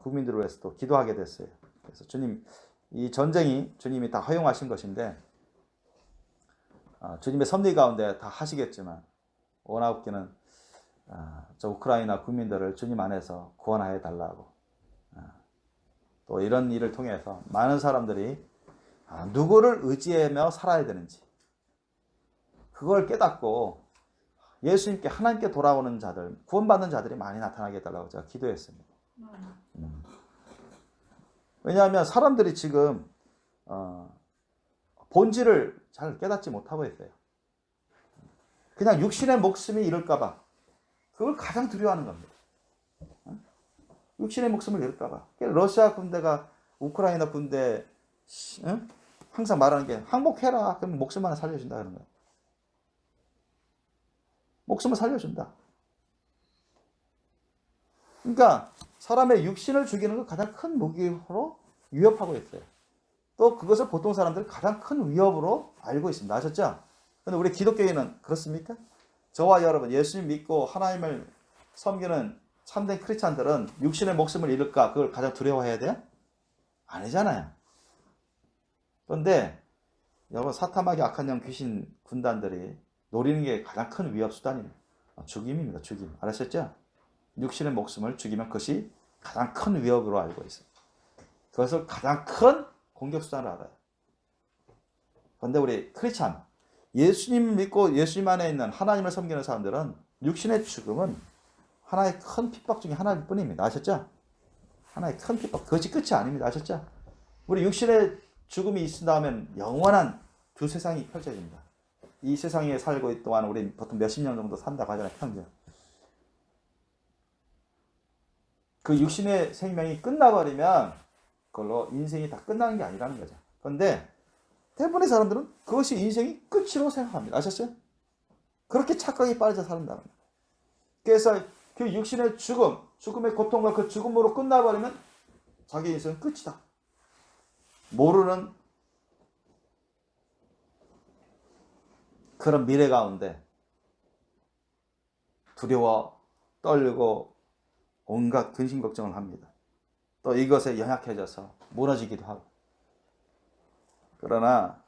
국민들을 위해서도 기도하게 됐어요. 그래서 주님, 이 전쟁이 주님이 다 허용하신 것인데 주님의 섭리 가운데 다 하시겠지만 원하옵기는 저 우크라이나 국민들을 주님 안에서 구원하여 달라고, 또 이런 일을 통해서 많은 사람들이 누구를 의지하며 살아야 되는지 그걸 깨닫고 예수님께, 하나님께 돌아오는 자들, 구원받는 자들이 많이 나타나게 해달라고 제가 기도했습니다. 왜냐하면 사람들이 지금 본질을 잘 깨닫지 못하고 있어요. 그냥 육신의 목숨이 잃을까봐 그걸 가장 두려워하는 겁니다. 육신의 목숨을 잃을까봐. 러시아 군대가 우크라이나 군대 항상 말하는 게 항복해라. 그러면 목숨 하나 살려준다 그런 거예요. 목숨을 살려준다. 그러니까 사람의 육신을 죽이는 걸 가장 큰 무기로 위협하고 있어요. 또 그것을 보통 사람들은 가장 큰 위협으로 알고 있습니다. 아셨죠? 근데 우리 기독교인은 그렇습니까? 저와 여러분, 예수님 믿고 하나님을 섬기는 참된 크리스찬들은 육신의 목숨을 잃을까 그걸 가장 두려워해야 돼요? 아니잖아요. 그런데 여러분, 사탐하게 악한 영 귀신 군단들이 노리는 게 가장 큰 위협 수단입니다. 죽임입니다. 죽임. 알았었죠? 육신의 목숨을 죽이면 그것이 가장 큰 위협으로 알고 있어요. 그것을 가장 큰 공격 수단으로 알아요. 그런데 우리 크리스찬, 예수님 믿고 예수님 안에 있는 하나님을 섬기는 사람들은 육신의 죽음은 하나의 큰 핍박 중에 하나일 뿐입니다. 아셨죠? 하나의 큰 핍박. 그것이 끝이 아닙니다. 아셨죠? 우리 육신의 죽음이 있다면 영원한 두 세상이 펼쳐집니다. 이 세상에 살고 있는 동안 우리 보통 몇십 년 정도 산다고 하잖아요. 평균. 그 육신의 생명이 끝나버리면 그걸로 인생이 다 끝나는 게 아니라는 거죠. 그런데 대부분의 사람들은 그것이 인생이 끝이라고 생각합니다. 아셨어요? 그렇게 착각에 빠져 산다는 거예요. 그래서 그 육신의 죽음, 죽음의 고통과 그 죽음으로 끝나버리면 자기 인생은 끝이다. 모르는 그런 미래 가운데 두려워 떨고 온갖 근심 걱정을 합니다. 또 이것에 연약해져서 무너지기도 하고. 그러나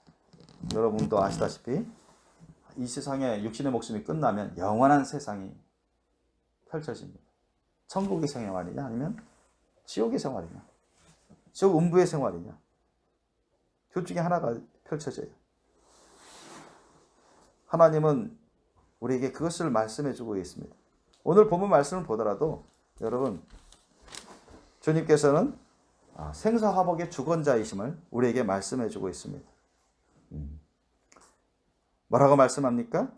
여러분도 아시다시피 이 세상에 육신의 목숨이 끝나면 영원한 세상이 펼쳐집니다. 천국의 생활이냐 아니면 지옥의 생활이냐, 지옥 음부의 생활이냐, 둘 중에 하나가 펼쳐져요. 하나님은 우리에게 그것을 말씀해 주고 있습니다. 오늘 본문 말씀을 보더라도 여러분, 주님께서는 생사화복의 주권자이심을 우리에게 말씀해 주고 있습니다. 뭐라고 말씀합니까?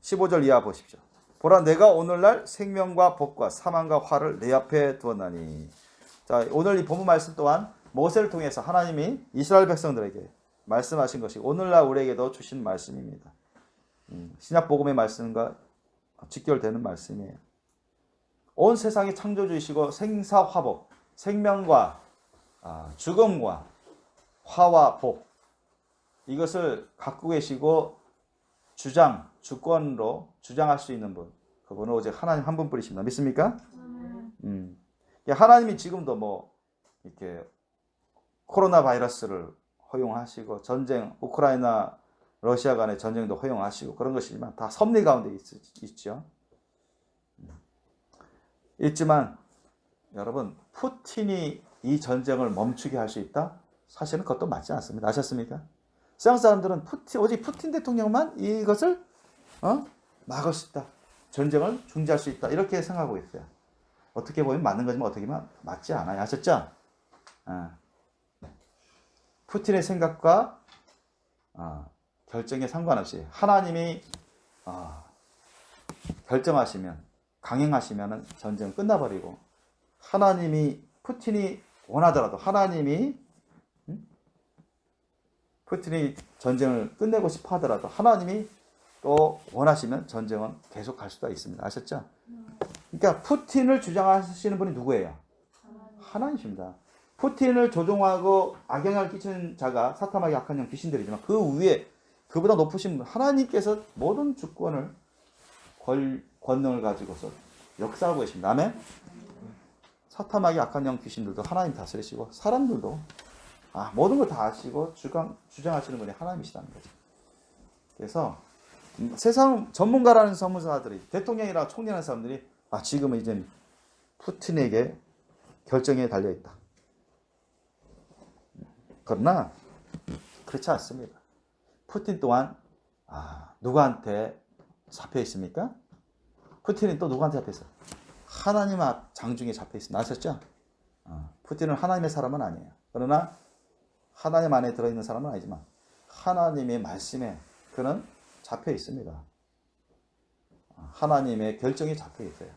15절 이하 보십시오. 보라, 내가 오늘날 생명과 복과 사망과 화를 내 앞에 두었나니. 자, 오늘 이 본문 말씀 또한 모세를 통해서 하나님이 이스라엘 백성들에게 말씀하신 것이 오늘날 우리에게도 주신 말씀입니다. 신약 복음의 말씀과 직결되는 말씀이에요. 온 세상의 창조주이시고 생사화복, 생명과 죽음과 화와 복, 이것을 갖고 계시고 주권으로 주장할 수 있는 분, 그분은 오직 하나님 한 분뿐이십니다. 믿습니까? 하나님이 지금도 이렇게 코로나 바이러스를 허용하시고 전쟁, 우크라이나 러시아 간의 전쟁도 허용하시고 그런 것이지만 다 섭리 가운데 있죠. 있지만 여러분, 푸틴이 이 전쟁을 멈추게 할 수 있다? 사실은 그것도 맞지 않습니다. 아셨습니까? 서양 사람들은 오직 푸틴 대통령만 이것을 막을 수 있다. 전쟁을 중지할 수 있다. 이렇게 생각하고 있어요. 어떻게 보면 맞는 거지만 어떻게 보면 맞지 않아요. 아셨죠? 푸틴의 생각과 결정에 상관없이 하나님이 결정하시면, 강행하시면 전쟁은 끝나버리고, 하나님이 푸틴이 원하더라도 하나님이 푸틴이 전쟁을 끝내고 싶어 하더라도 하나님이 또 원하시면 전쟁은 계속 갈 수가 있습니다. 아셨죠? 그러니까 푸틴을 주장하시는 분이 누구예요? 하나님이십니다. 푸틴을 조종하고 악영향을 끼치는 자가 사탄마귀 악한 영 귀신들이지만 그 위에 그보다 높으신 분 하나님께서 모든 주권을 권능을 가지고서 역사하고 계십니다. 아멘? 사탄마귀 악한 영 귀신들도 하나님 다스리시고 사람들도 모든 걸 다 아시고 주장하시는 분이 하나님이시다는 거죠. 그래서 세상 전문가라는 전문가들이, 대통령이나 총리라는 사람들이 지금은 이제 푸틴에게 결정에 달려있다. 그러나 그렇지 않습니다. 푸틴 또한 누구한테 잡혀 있습니까? 푸틴이 또 누구한테 잡혀 있어요? 하나님 장중에 잡혀 있습니다. 아셨죠? 푸틴은 하나님의 사람은 아니에요. 그러나 하나님 안에 들어있는 사람은 아니지만 하나님의 말씀에 그는 잡혀 있습니다. 하나님의 결정에 잡혀 있어요.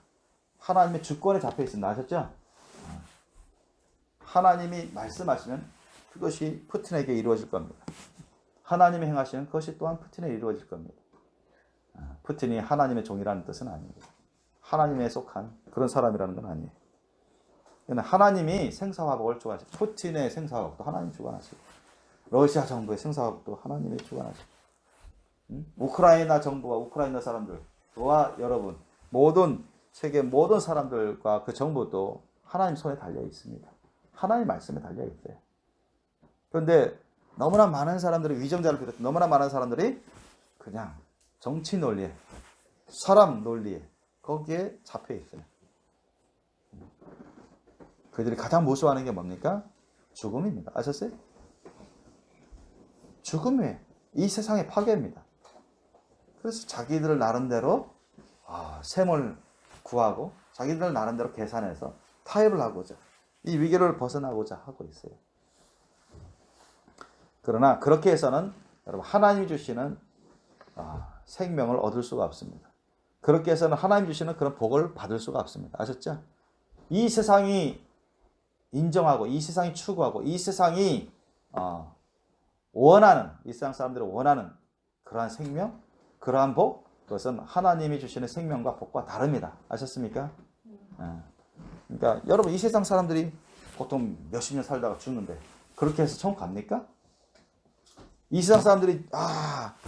하나님의 주권에 잡혀 있습니다. 아셨죠? 하나님이 말씀하시면 그것이 푸틴에게 이루어질 겁니다. 하나님이 행하시면 그것이 또한 푸틴에게 이루어질 겁니다. 푸틴이 하나님의 종이라는 뜻은 아닙니다. 하나님에 속한 그런 사람이라는 건 아니에요. 하나님이 생사화복을 주관하시고, 푸틴의 생사화복도 하나님이 주관하시고, 러시아 정부의 생사화복도 하나님이 주관하시고, 우크라이나 정부와 우크라이나 사람들과 여러분, 세계 모든 사람들과 그 정부도 하나님 손에 달려 있습니다. 하나님 말씀에 달려 있어요. 그런데 너무나 많은 사람들이, 위정자를 비롯해 너무나 많은 사람들이 그냥 정치 논리에, 사람 논리에, 거기에 잡혀 있어요. 그들이 가장 무서워하는 게 뭡니까? 죽음입니다. 아셨어요? 죽음이에요. 이 세상의 파괴입니다. 그래서 자기들 나름대로 셈을 구하고 자기들 나름대로 계산해서 타협을 하고자, 이 위기를 벗어나고자 하고 있어요. 그러나 그렇게 해서는 여러분, 하나님이 주시는 생명을 얻을 수가 없습니다. 그렇게 해서는 하나님이 주시는 그런 복을 받을 수가 없습니다. 아셨죠? 이 세상이 인정하고, 이 세상이 추구하고, 이 세상이 원하는, 이 세상 사람들이 원하는 그러한 생명, 그러한 복, 그것은 하나님이 주시는 생명과 복과 다릅니다. 아셨습니까? 그러니까 여러분 이 세상 사람들이 보통 몇십 년 살다가 죽는데 그렇게 해서 천국 갑니까? 이 세상 사람들이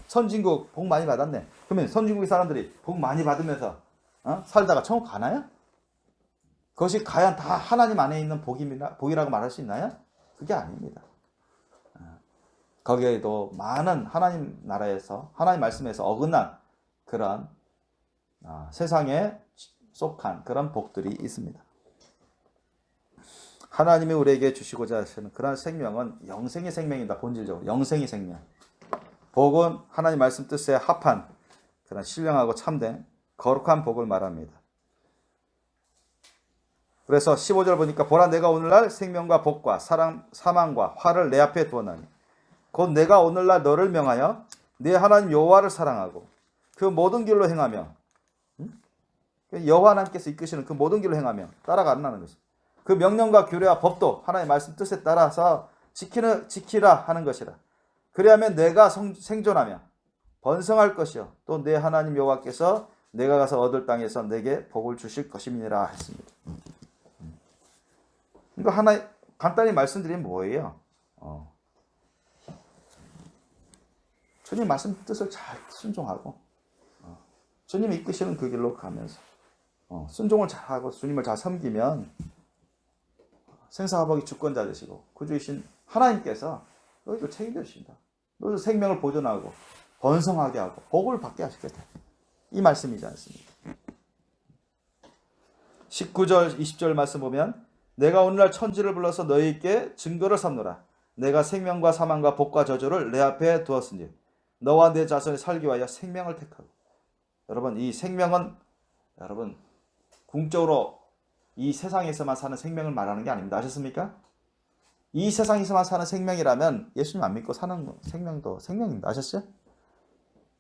선진국 복 많이 받았네. 그러면 선진국의 사람들이 복 많이 받으면서 살다가 천국 가나요? 그것이 과연 다 하나님 안에 있는 복이라고 말할 수 있나요? 그게 아닙니다. 거기에도 많은 하나님 나라에서 하나님 말씀에서 어긋난 그런 세상에 속한 그런 복들이 있습니다. 하나님이 우리에게 주시고자 하시는 그런 생명은 영생의 생명이다. 본질적으로 영생의 생명. 복은 하나님 말씀 뜻에 합한 그런 신령하고 참된 거룩한 복을 말합니다. 그래서 15절 보니까 보라 내가 오늘날 생명과 복과 사망과 화를 내 앞에 두었나니 곧 내가 오늘날 너를 명하여 네 하나님 여호와를 사랑하고 그 모든 길로 행하며 여호와 하나님께서 이끄시는 그 모든 길로 행하며 따라가라는 것입니다. 그 명령과 규례와 법도 하나님의 말씀 뜻에 따라서 지키라 하는 것이라. 그리하면 내가 생존하며 번성할 것이요 또 내 하나님 여호와께서 내가 가서 얻을 땅에서 내게 복을 주실 것임이니라 했습니다. 그러니까 하나 간단히 말씀드리면 뭐예요? 주님 말씀 뜻을 잘 순종하고 주님이 이끄시는 그 길로 가면서 순종을 잘하고 주님을 잘 섬기면 생사화복의 주권자 되시고 구주이신 하나님께서 너희도 책임져 주신다. 너희도 생명을 보존하고 번성하게 하고 복을 받게 하시겠다. 이 말씀이지 않습니까? 19절 20절 말씀 보면 내가 오늘날 천지를 불러서 너희에게 증거를 삼노라. 내가 생명과 사망과 복과 저주를 내 앞에 두었으니 너와 내 자손이 살기 위하여 생명을 택하고. 여러분 이 생명은 여러분 궁적으로 이 세상에서만 사는 생명을 말하는 게 아닙니다. 아셨습니까? 이 세상에서만 사는 생명이라면 예수님 안 믿고 사는 생명도 생명입니다. 아셨어요?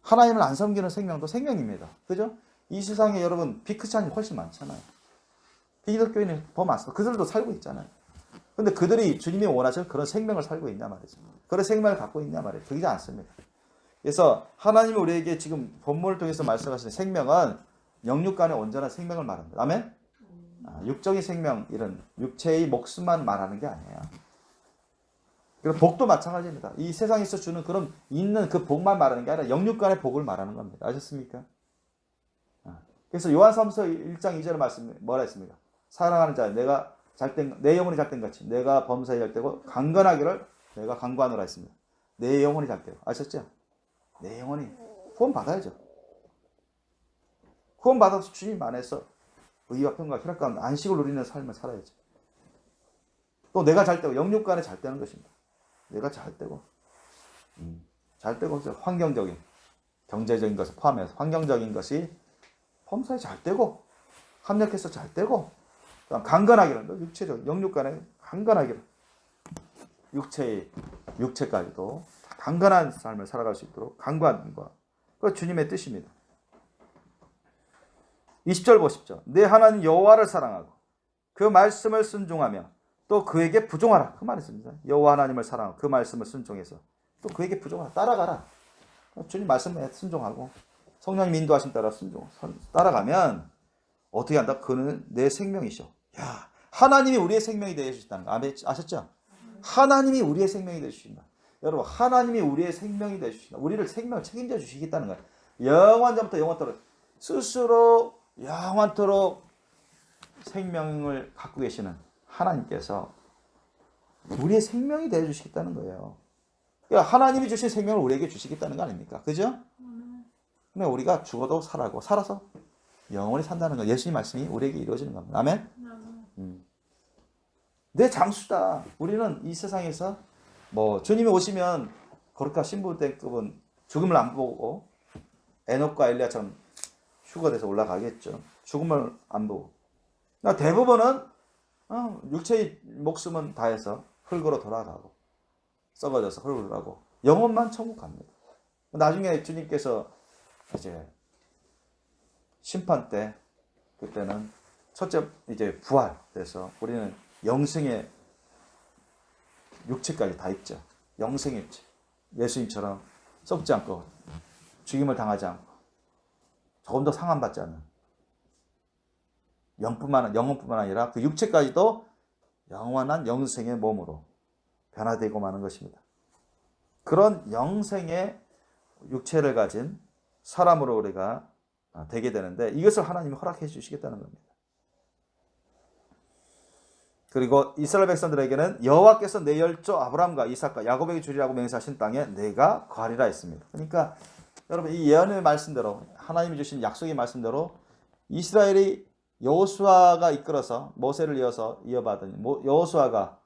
하나님을 안 섬기는 생명도 생명입니다. 그죠? 이 세상에 여러분 비크리스찬이 훨씬 많잖아요. 기독교인이 더 많습니다. 그들도 살고 있잖아요. 근데 그들이 주님이 원하시는 그런 생명을 살고 있냐 말이죠. 그런 생명을 갖고 있냐 말이에요. 그러지 않습니다. 그래서 하나님이 우리에게 지금 본문을 통해서 말씀하시는 생명은 영육간의 온전한 생명을 말합니다. 아멘? 육적인 생명, 이런 육체의 목숨만 말하는 게 아니에요. 그리고 복도 마찬가지입니다. 이 세상에서 주는 그런 있는 그 복만 말하는 게 아니라 영육간의 복을 말하는 겁니다. 아셨습니까? 그래서 요한사무서 1장 2절 말씀 뭐라 했습니까? 사랑하는 자, 내 영혼이 잘된 같이 내가 범사에 잘되고 강건하기를 내가 강구하노라 했습니다. 내 영혼이 잘되고. 아셨죠? 내 영혼이 구원 받아야죠. 구원 받아서 주님 안에서 의와 평과 희락 가운데 안식을 누리는 삶을 살아야죠. 또 내가 잘되고 영육간에 잘되는 것입니다. 내가 잘되고 환경적인 경제적인 것을 포함해서 환경적인 것이 범사에 잘되고 합력해서 잘되고 강건하기를 육체적 영육간에 강건하기를 육체까지도 강건한 삶을 살아갈 수 있도록 강구하는 것. 그건 주님의 뜻입니다. 20절 보십시오. 내 하나님 여호와를 사랑하고 그 말씀을 순종하며 또 그에게 부종하라. 그 말이 있습니다. 여호와 하나님을 사랑하고 그 말씀을 순종해서 또 그에게 부종하라. 따라가라. 주님 말씀에 순종하고 성령님 인도하심 따라 따라가면 어떻게 한다? 그는 내 생명이셔. 야, 하나님이 우리의 생명이 되어 주신다는 거 아셨죠? 하나님이 우리의 생명이 되어 주신다. 여러분, 하나님이 우리의 생명이 되어 주신다. 우리를 생명을 책임져 주시겠다는 거예요. 영원전부터 영원토록 스스로 영원토록 생명을 갖고 계시는 하나님께서 우리의 생명이 되어 주시겠다는 거예요. 그러니까 하나님이 주신 생명을 우리에게 주시겠다는 거 아닙니까? 그죠? 근데 우리가 죽어도 살아서 영원히 산다는 거, 예수님 말씀이 우리에게 이루어지는 겁니다. 아멘? 내 장수다. 우리는 이 세상에서 주님이 오시면 거룩한 신부대급은 죽음을 안 보고 에녹과 엘리야처럼 휴거돼서 올라가겠죠. 죽음을 안 보고. 그러니까 대부분은 육체의 목숨은 다해서 흙으로 돌아가고 썩어져서 흙으로 가고 영혼만 천국 갑니다. 나중에 주님께서 이제 심판 때 그때는 첫째 이제 부활돼서 우리는 영생의 육체까지 다 입죠. 영생의 육체. 예수님처럼 썩지 않고 죽임을 당하지 않고 조금 더 상함받지 않는 영혼뿐만 아니라 그 육체까지도 영원한 영생의 몸으로 변화되고 마는 것입니다. 그런 영생의 육체를 가진 사람으로 우리가 되게 되는데 이것을 하나님이 허락해 주시겠다는 겁니다. 그리고 이스라엘 백성들에게는 여호와께서 내 열조 아브라함과 이삭과 야곱에게 주리라고 맹세하신 땅에 내가 거하리라 했습니다. 그러니까 여러분 이 예언의 말씀대로 하나님이 주신 약속의 말씀대로 이스라엘이 여호수아가 이끌어서 모세를 이어받은 여호수아가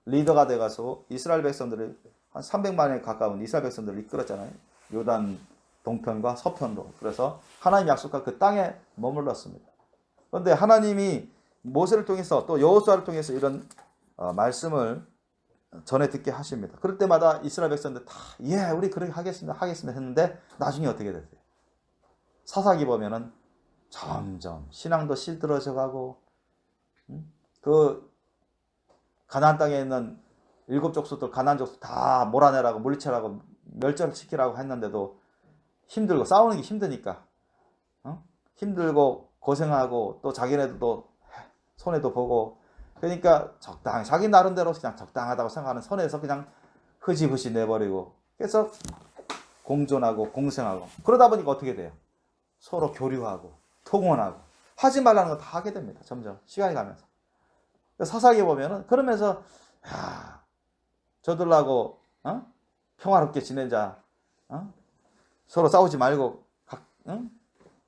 리더가 돼가서 이스라엘 백성들을 한 300만에 가까운 이스라엘 백성들을 이끌었잖아요. 요단 동편과 서편도. 그래서 하나님 약속한 그 땅에 머물렀습니다. 그런데 하나님이 모세를 통해서 또 여호수아를 통해서 이런 말씀을 전해 듣게 하십니다. 그럴 때마다 이스라엘 백성들 다 우리 그렇게 하겠습니다 했는데 나중에 어떻게 됐어요? 사사기 보면은 점점 신앙도 실들어져 가고 그 가나안 땅에 있는 7족속들 가나안 족속 다 몰아내라고 물리치라고 멸절시키라고 했는데도 힘들고 싸우는 게 힘드니까 힘들고 고생하고 또 자기네들도 손해도 보고 그러니까 적당히 자기 나름대로 그냥 적당하다고 생각하는 선에서 그냥 흐지부지 내버리고 그래서 공존하고 공생하고 그러다 보니까 어떻게 돼요? 서로 교류하고 통혼하고 하지 말라는 거 다 하게 됩니다. 점점 시간이 가면서 사사기 보면은 그러면서 저들하고 평화롭게 지내자, 서로 싸우지 말고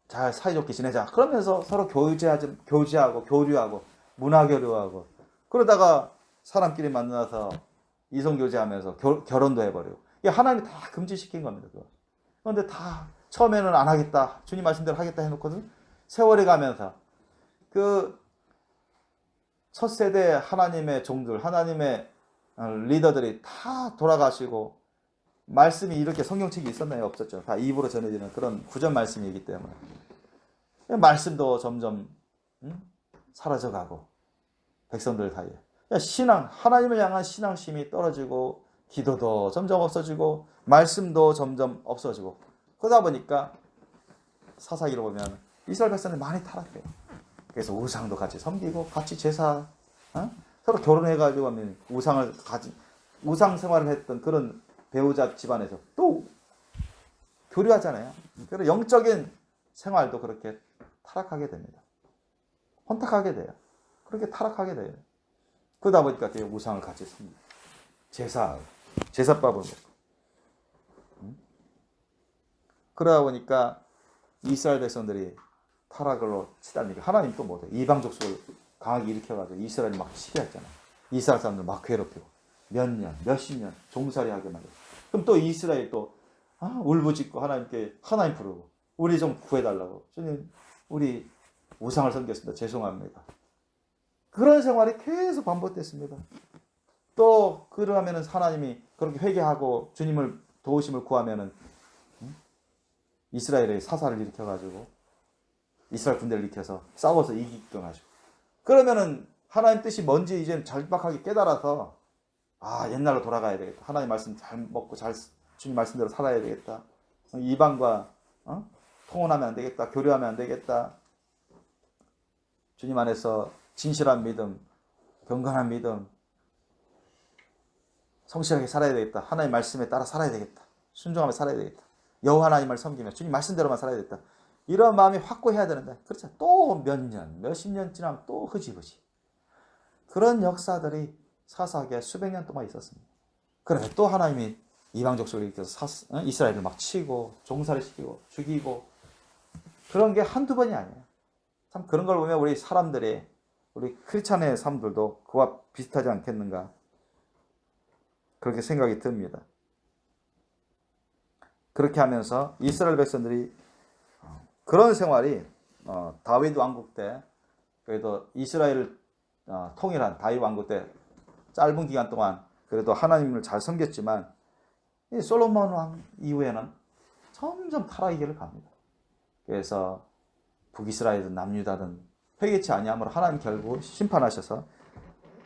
잘 사이좋게 지내자. 그러면서 서로 교제하고 교류하고 문화 교류하고 그러다가 사람끼리 만나서 이성 교제하면서 결혼도 해버리고 이게 하나님이 다 금지시킨 겁니다. 그런데 다 처음에는 안 하겠다, 주님 말씀대로 하겠다 해놓고는 세월이 가면서 그 첫 세대 하나님의 종들, 하나님의 리더들이 다 돌아가시고 말씀이 이렇게 성경책이 있었나요? 없었죠. 다 입으로 전해지는 그런 구전 말씀이기 때문에 말씀도 점점 사라져가고 백성들 사이에 신앙, 하나님을 향한 신앙심이 떨어지고 기도도 점점 없어지고 말씀도 점점 없어지고 그러다 보니까 사사기로 보면 이스라엘 백성들이 많이 타락해요. 그래서 우상도 같이 섬기고 같이 제사 서로 결혼해가지고 하면 우상 생활을 했던 그런 배우자 집안에서 또 교류하잖아요. 그래서 영적인 생활도 그렇게 타락하게 됩니다. 혼탁하게 돼요. 그렇게 타락하게 돼요. 그러다 보니까 우상을 같이 섬기고 제사밥을 먹고 그러다 보니까 이스라엘 백성들이 타락으로 치달리니까 하나님 또 못해. 이방 족속을 강하게 일으켜가지고 이스라엘이 막 치게했잖아요. 이스라엘 사람들 막 괴롭히고 몇 년, 몇십 년 종살이 하게 만들고 그럼 또 이스라엘 또 울부짖고 하나님께 하나님 부르고 우리 좀 구해달라고 주님 우리 우상을 섬겼습니다. 죄송합니다. 그런 생활이 계속 반복됐습니다. 또 그러면은 하나님이 그렇게 회개하고 주님을 도우심을 구하면은 이스라엘의 사사를 일으켜가지고 이스라엘 군대를 일으켜서 싸워서 이기게끔 하시고 그러면은 하나님 뜻이 뭔지 이제 절박하게 깨달아서 옛날로 돌아가야 되겠다. 하나님 말씀 잘 먹고 주님 말씀대로 살아야 되겠다. 이방과 통혼하면 안 되겠다. 교류하면 안 되겠다. 주님 안에서 진실한 믿음, 경건한 믿음, 성실하게 살아야 되겠다. 하나님 말씀에 따라 살아야 되겠다. 순종하며 살아야 되겠다. 여호와 하나님을 섬기며 주님 말씀대로만 살아야 되겠다. 이런 마음이 확고해야 되는데 그렇죠. 또 몇 년, 몇십 년 지나면 또 흐지부지. 그런 역사들이 사사기에 수백 년 동안 있었습니다. 그러면 또 하나님이 이방 족속을 일으켜서 이스라엘을 막 치고 종살이 시키고 죽이고 그런 게 한두 번이 아니에요. 참 그런 걸 보면 우리 사람들이 우리 크리스찬의 삶들도 그와 비슷하지 않겠는가 그렇게 생각이 듭니다. 그렇게 하면서 이스라엘 백성들이 그런 생활이 다윗 왕국 때 그래도 이스라엘을 통일한 다윗 왕국 때 짧은 기간 동안 그래도 하나님을 잘 섬겼지만 이 솔로몬 왕 이후에는 점점 타락의 길을 갑니다. 그래서 북이스라엘이든 남유다든 회개치 아니함으로 하나님 결국 심판하셔서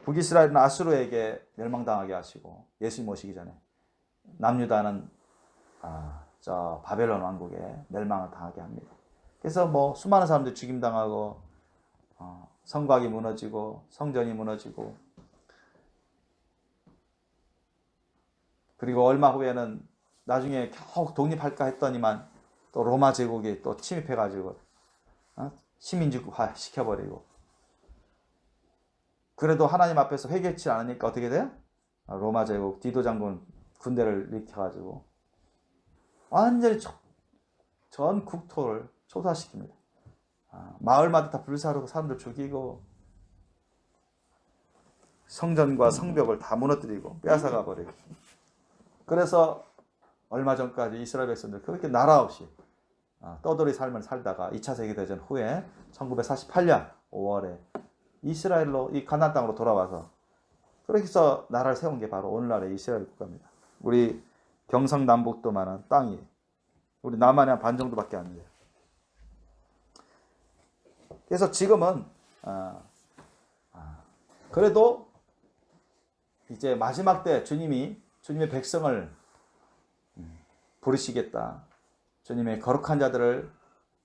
북이스라엘은 아수르에게 멸망당하게 하시고 예수님 오시기 전에 남유다는 저 바벨론 왕국에 멸망을 당하게 합니다. 그래서 뭐 수많은 사람들이 죽임당하고 성곽이 무너지고 성전이 무너지고, 그리고 얼마 후에는 나중에 겨우 독립할까 했더니만 또 로마 제국이 또 침입해가지고 시민주의화 시켜버리고, 그래도 하나님 앞에서 회개치 않으니까 어떻게 돼요? 로마 제국 디도 장군 군대를 일으켜가지고 완전히 전 국토를 초사시킵니다. 마을마다 다 불사르고 사람들 죽이고 성전과 성벽을 다 무너뜨리고 빼앗아가 버리고, 그래서 얼마 전까지 이스라엘 백성들 그렇게 나라 없이 떠돌이 삶을 살다가 2차 세계대전 후에 1948년 5월에 이스라엘로, 이 가나안 땅으로 돌아와서 그렇게 해서 나라를 세운 게 바로 오늘날의 이스라엘 국가입니다. 우리 경상남북도만한 땅이 우리 남한의 한 반 정도밖에 안 돼요. 그래서 지금은 그래도 이제 마지막 때 주님의 백성을 부르시겠다, 주님의 거룩한 자들을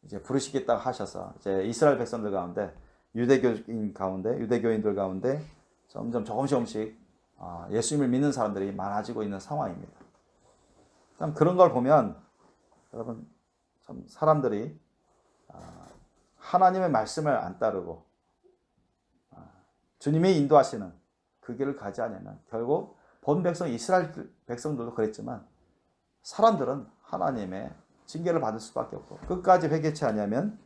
이제 부르시겠다 하셔서 이제 이스라엘 백성들 가운데, 유대교인들 가운데 점점 조금씩 예수님을 믿는 사람들이 많아지고 있는 상황입니다. 참 그런 걸 보면 여러분, 참 사람들이 하나님의 말씀을 안 따르고 주님이 인도하시는 그 길을 가지 않으면 결국 본 백성 이스라엘 백성들도 그랬지만 사람들은 하나님의 징계를 받을 수밖에 없고 끝까지 회개치 아니하면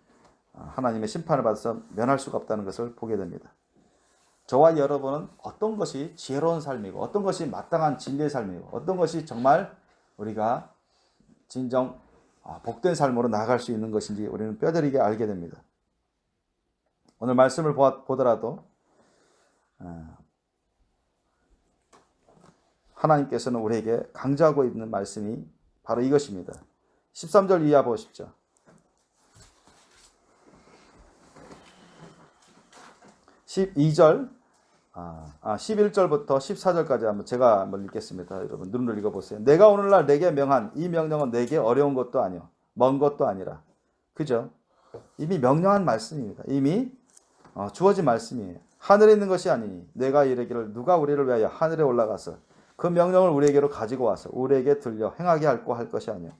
하나님의 심판을 받아서 면할 수가 없다는 것을 보게 됩니다. 저와 여러분은 어떤 것이 지혜로운 삶이고 어떤 것이 마땅한 진리의 삶이고 어떤 것이 정말 우리가 진정 복된 삶으로 나아갈 수 있는 것인지 우리는 뼈저리게 알게 됩니다. 오늘 말씀을 보더라도 하나님께서는 우리에게 강조하고 있는 말씀이 바로 이것입니다. 13절 이하 보십시오. 12절, 11절부터 14절까지 제가 한번 읽겠습니다. 여러분 눈을 읽어보세요. 내가 오늘날 내게 명한 이 명령은 내게 어려운 것도 아니요 먼 것도 아니라. 그죠? 이미 명령한 말씀입니다. 이미 주어진 말씀이에요. 하늘에 있는 것이 아니니 내가 이르기를 누가 우리를 위하여 하늘에 올라가서 그 명령을 우리에게로 가지고 와서 우리에게 들려 행하게 할 것이 아니요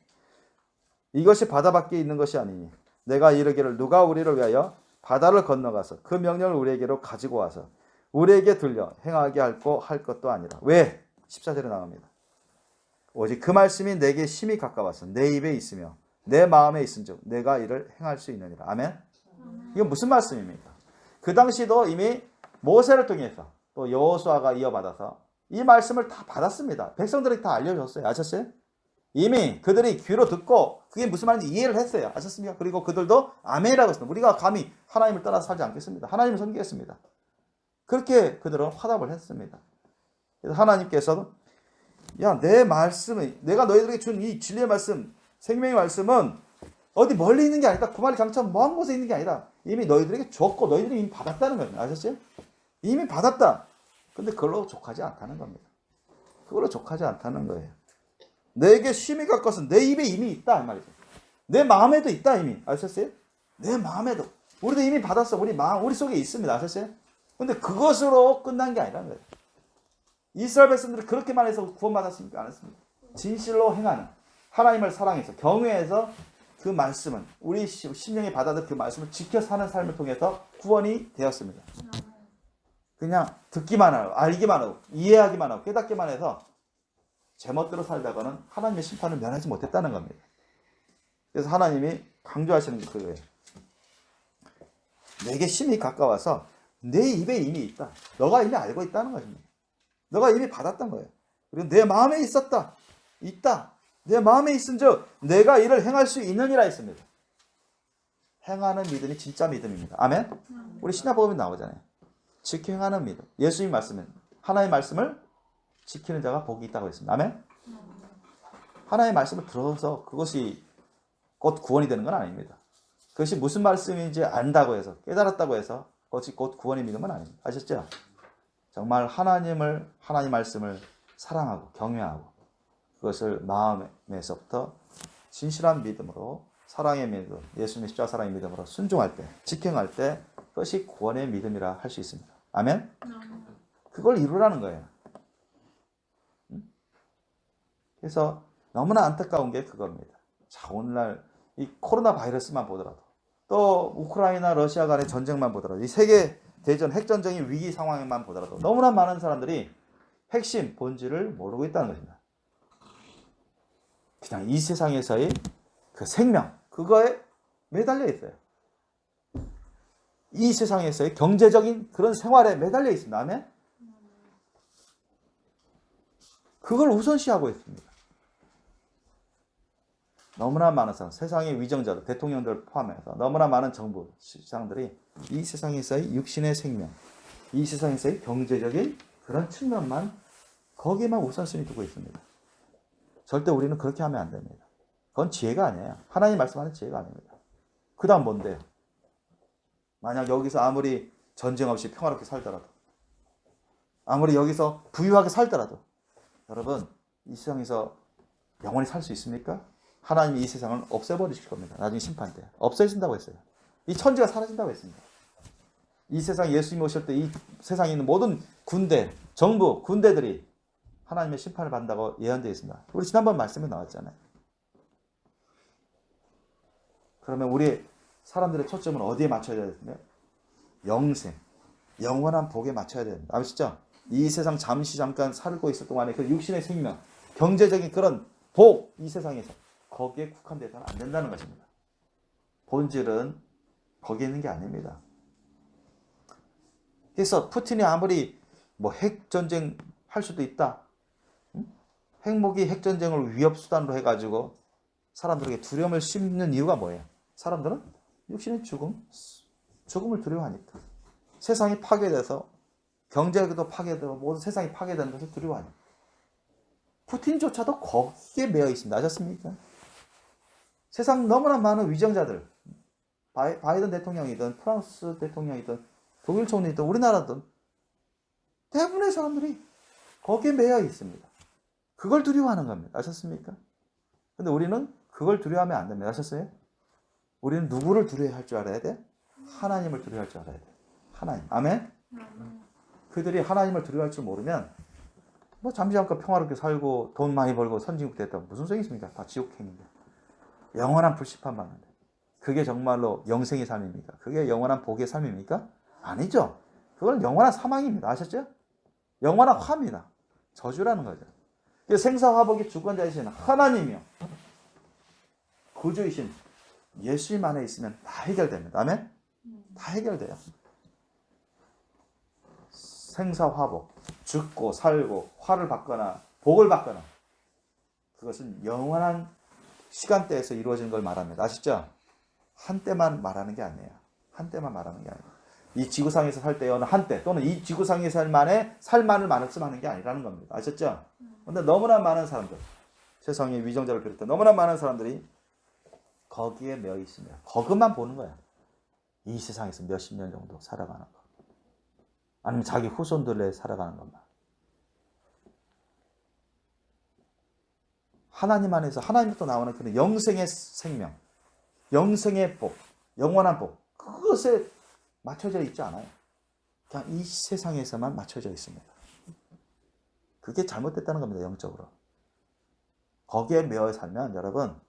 이것이 바다 밖에 있는 것이 아니니 내가 이르기를 누가 우리를 위하여 바다를 건너가서 그 명령을 우리에게로 가지고 와서 우리에게 들려 행하게 할 것도 아니라. 왜? 14절에 나옵니다. 오직 그 말씀이 내게 심히 가까워서 내 입에 있으며 내 마음에 있은즉 내가 이를 행할 수 있느니라. 아멘. 이건 무슨 말씀입니까? 그 당시도 이미 모세를 통해서 또 여호수아가 이어받아서 이 말씀을 다 받았습니다. 백성들이 다 알려줬어요. 아셨어요? 이미 그들이 귀로 듣고 그게 무슨 말인지 이해를 했어요. 아셨습니까? 그리고 그들도 아멘이라고 했습니다. 우리가 감히 하나님을 떠나서 살지 않겠습니다. 하나님을 섬기겠습니다. 그렇게 그들은 화답을 했습니다. 그래서 하나님께서는 내 말씀이, 내가 너희들에게 준 이 진리의 말씀, 생명의 말씀은 어디 멀리 있는 게 아니다. 구마리 장천 먼 곳에 있는 게 아니다. 이미 너희들에게 줬고 너희들이 이미 받았다는 겁니다. 아셨어요? 이미 받았다. 근데 그걸로 족하지 않다는 겁니다. 그걸로 족하지 않다는 거예요. 내게 심히 가까워서 내 입에 이미 있다 이 말이죠. 내 마음에도 있다 이미. 아셨어요? 내 마음에도. 우리도 이미 받았어. 우리 마음, 우리 속에 있습니다. 아셨어요? 근데 그것으로 끝난 게 아니라는 거예요. 이스라엘 백성들이 그렇게만 해서 구원받았습니까? 안 했습니다. 진실로 행하는, 하나님을 사랑해서 경외해서 그 말씀은 우리 심령이 받아들인 그 말씀을 지켜 사는 삶을 통해서 구원이 되었습니다. 그냥 듣기만 하고 알기만 하고 이해하기만 하고 깨닫기만 해서 제멋대로 살다가는 하나님의 심판을 면하지 못했다는 겁니다. 그래서 하나님이 강조하시는 게 그거예요. 내게 심히 가까워서 내 입에 이미 있다. 너가 이미 알고 있다는 것입니다. 너가 이미 받았던 거예요. 그리고 내 마음에 있었다. 있다. 내 마음에 있은즉 내가 이를 행할 수 있느니라 했습니다. 행하는 믿음이 진짜 믿음입니다. 아멘? 우리 신약복음에 나오잖아요. 지켜 행하는 믿음. 예수님 말씀은 하나님의 말씀을 지키는 자가 복이 있다고 했습니다. 아멘? 하나님의 말씀을 들어서 그것이 곧 구원이 되는 건 아닙니다. 그것이 무슨 말씀인지 안다고 해서 깨달았다고 해서 그것이 곧 구원의 믿음은 아닙니다. 아셨죠? 정말 하나님 말씀을 사랑하고 경외하고 그것을 마음에서부터 진실한 믿음으로 사랑의 믿음, 예수님의 십자가 사랑의 믿음으로 순종할 때, 직행할 때 그것이 구원의 믿음이라 할 수 있습니다. 아멘? 그걸 이루라는 거예요. 그래서 너무나 안타까운 게 그겁니다. 자, 오늘날 이 코로나 바이러스만 보더라도 또 우크라이나 러시아 간의 전쟁만 보더라도 이 세계 대전 핵전쟁의 위기 상황만 보더라도 너무나 많은 사람들이 핵심 본질을 모르고 있다는 것입니다. 그냥 이 세상에서의 그 생명 그거에 매달려 있어요. 이 세상에서의 경제적인 그런 생활에 매달려 있습니다. 아멘? 그걸 우선시하고 있습니다. 너무나 많은 사람, 세상의 위정자들, 대통령들 포함해서 너무나 많은 정부 시장들이 이 세상에서의 육신의 생명, 이 세상에서의 경제적인 그런 측면만 거기에만 우선순위 두고 있습니다. 절대 우리는 그렇게 하면 안 됩니다. 그건 지혜가 아니에요. 하나님 말씀하는 지혜가 아닙니다. 그 다음 뭔데요? 만약 여기서 아무리 전쟁 없이 평화롭게 살더라도, 아무리 여기서 부유하게 살더라도, 여러분 이 세상에서 영원히 살 수 있습니까? 하나님이 이 세상을 없애버리실 겁니다. 나중에 심판 때 없애진다고 했어요. 이 천지가 사라진다고 했습니다. 이 세상 예수님이 오실 때 이 세상에 있는 모든 군대, 정부, 군대들이 하나님의 심판을 받는다고 예언되어 있습니다. 우리 지난번 말씀에 나왔잖아요. 그러면 우리 사람들의 초점은 어디에 맞춰야 되냐? 영생, 영원한 복에 맞춰야 됩니다. 아시죠? 이 세상 잠깐 살고 있을 동안에 그 육신의 생명, 경제적인 그런 복, 이 세상에서 거기에 국한돼서는 안 된다는 것입니다. 본질은 거기에 있는 게 아닙니다. 그래서 푸틴이 아무리 뭐 핵전쟁 할 수도 있다. 핵무기 핵전쟁을 위협수단으로 해가지고 사람들에게 두려움을 심는 이유가 뭐예요? 사람들은 육신의 죽음을 두려워하니까. 세상이 파괴돼서 경제도 파괴되고 모든 세상이 파괴되는 것을 두려워하니까. 푸틴조차도 거기에 매여 있습니다. 아셨습니까? 세상 너무나 많은 위정자들, 바이든 대통령이든 프랑스 대통령이든 독일 총리든 우리나라든 대부분의 사람들이 거기에 매여 있습니다. 그걸 두려워하는 겁니다. 아셨습니까? 근데 우리는 그걸 두려워하면 안 됩니다. 아셨어요? 우리는 누구를 두려워할 줄 알아야 돼? 하나님을 두려워할 줄 알아야 돼. 하나님. 아멘? 그들이 하나님을 두려워할 줄 모르면 뭐 잠깐 평화롭게 살고 돈 많이 벌고 선진국 됐다고 무슨 소용이 있습니까? 다 지옥행인데. 영원한 불심판 받는데. 그게 정말로 영생의 삶입니까? 그게 영원한 복의 삶입니까? 아니죠. 그건 영원한 사망입니다. 아셨죠? 영원한 화입니다. 저주라는 거죠. 생사화복의 주권자이신 하나님이요. 구주이신 예수님 안에 있으면 다 해결됩니다. 아멘? 다 해결돼요. 생사화복, 죽고 살고 화를 받거나 복을 받거나 그것은 영원한 시간대에서 이루어지는 걸 말합니다. 아시죠? 한때만 말하는 게 아니에요. 한때만 말하는 게 아니에요. 이 지구상에서 살 때의 어느 한때 또는 이 지구상에서 살만을 말씀하는 게 아니라는 겁니다. 아셨죠? 그런데 너무나 많은 사람들, 세상의 위정자를 비롯해 너무나 많은 사람들이 거기에 매여 있습니다. 그것만 보는 거야. 이 세상에서 몇십 년 정도 살아가는 거. 아니면 자기 후손들에 살아가는 것만. 하나님 안에서 하나님부터 나오는 그런 영생의 생명, 영생의 복, 영원한 복, 그것에 맞춰져 있지 않아요. 그냥 이 세상에서만 맞춰져 있습니다. 그게 잘못됐다는 겁니다. 영적으로. 거기에 매여 살면 여러분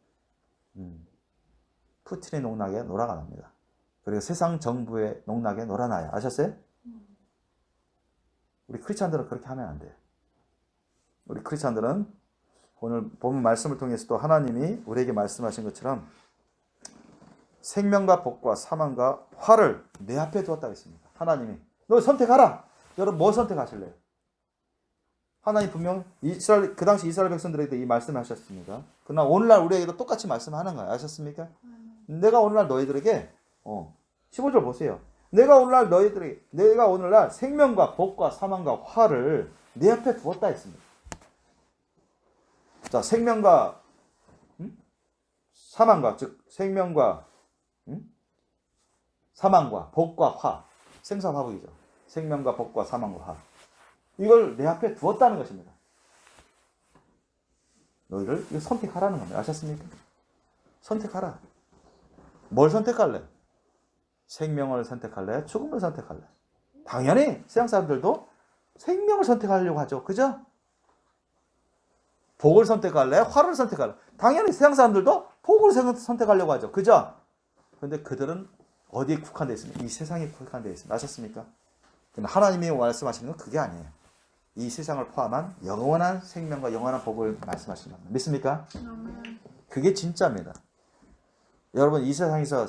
푸틴의 농락에 놀아가 납니다. 그리고 세상 정부의 농락에 놀아나요. 아셨어요? 우리 크리스찬들은 그렇게 하면 안 돼요. 우리 크리스찬들은 오늘 본 말씀을 통해서도 하나님이 우리에게 말씀하신 것처럼 생명과 복과 사망과 화를 내 앞에 두었다고 했습니다. 하나님이 너 선택하라. 여러분 뭐 선택하실래요? 하나님 분명 그 당시 이스라엘 백성들에게도 이 말씀을 하셨습니다. 그러나 오늘날 우리에게도 똑같이 말씀하는 거예요. 아셨습니까? 내가 오늘날 너희들에게 15절 보세요. 내가 오늘날 생명과 복과 사망과 화를 내 앞에 두었다 했습니다. 자, 생명과 사망과 즉 생명과 사망과 복과 화, 생사화복이죠. 생명과 복과 사망과 화. 이걸 내 앞에 두었다는 것입니다. 너희를 이거 선택하라는 겁니다. 아셨습니까? 선택하라. 뭘 선택할래? 생명을 선택할래? 죽음을 선택할래? 당연히 세상 사람들도 생명을 선택하려고 하죠. 그죠? 복을 선택할래? 화를 선택할래? 당연히 세상 사람들도 복을 선택하려고 하죠. 그죠? 그런데 그들은 어디에 국한되어 있습니까? 이 세상에 국한되어 있습니다. 아셨습니까? 하나님이 말씀하시는 건 그게 아니에요. 이 세상을 포함한 영원한 생명과 영원한 복을 말씀하시는 겁니다. 믿습니까? 그게 진짜입니다. 여러분 이 세상에서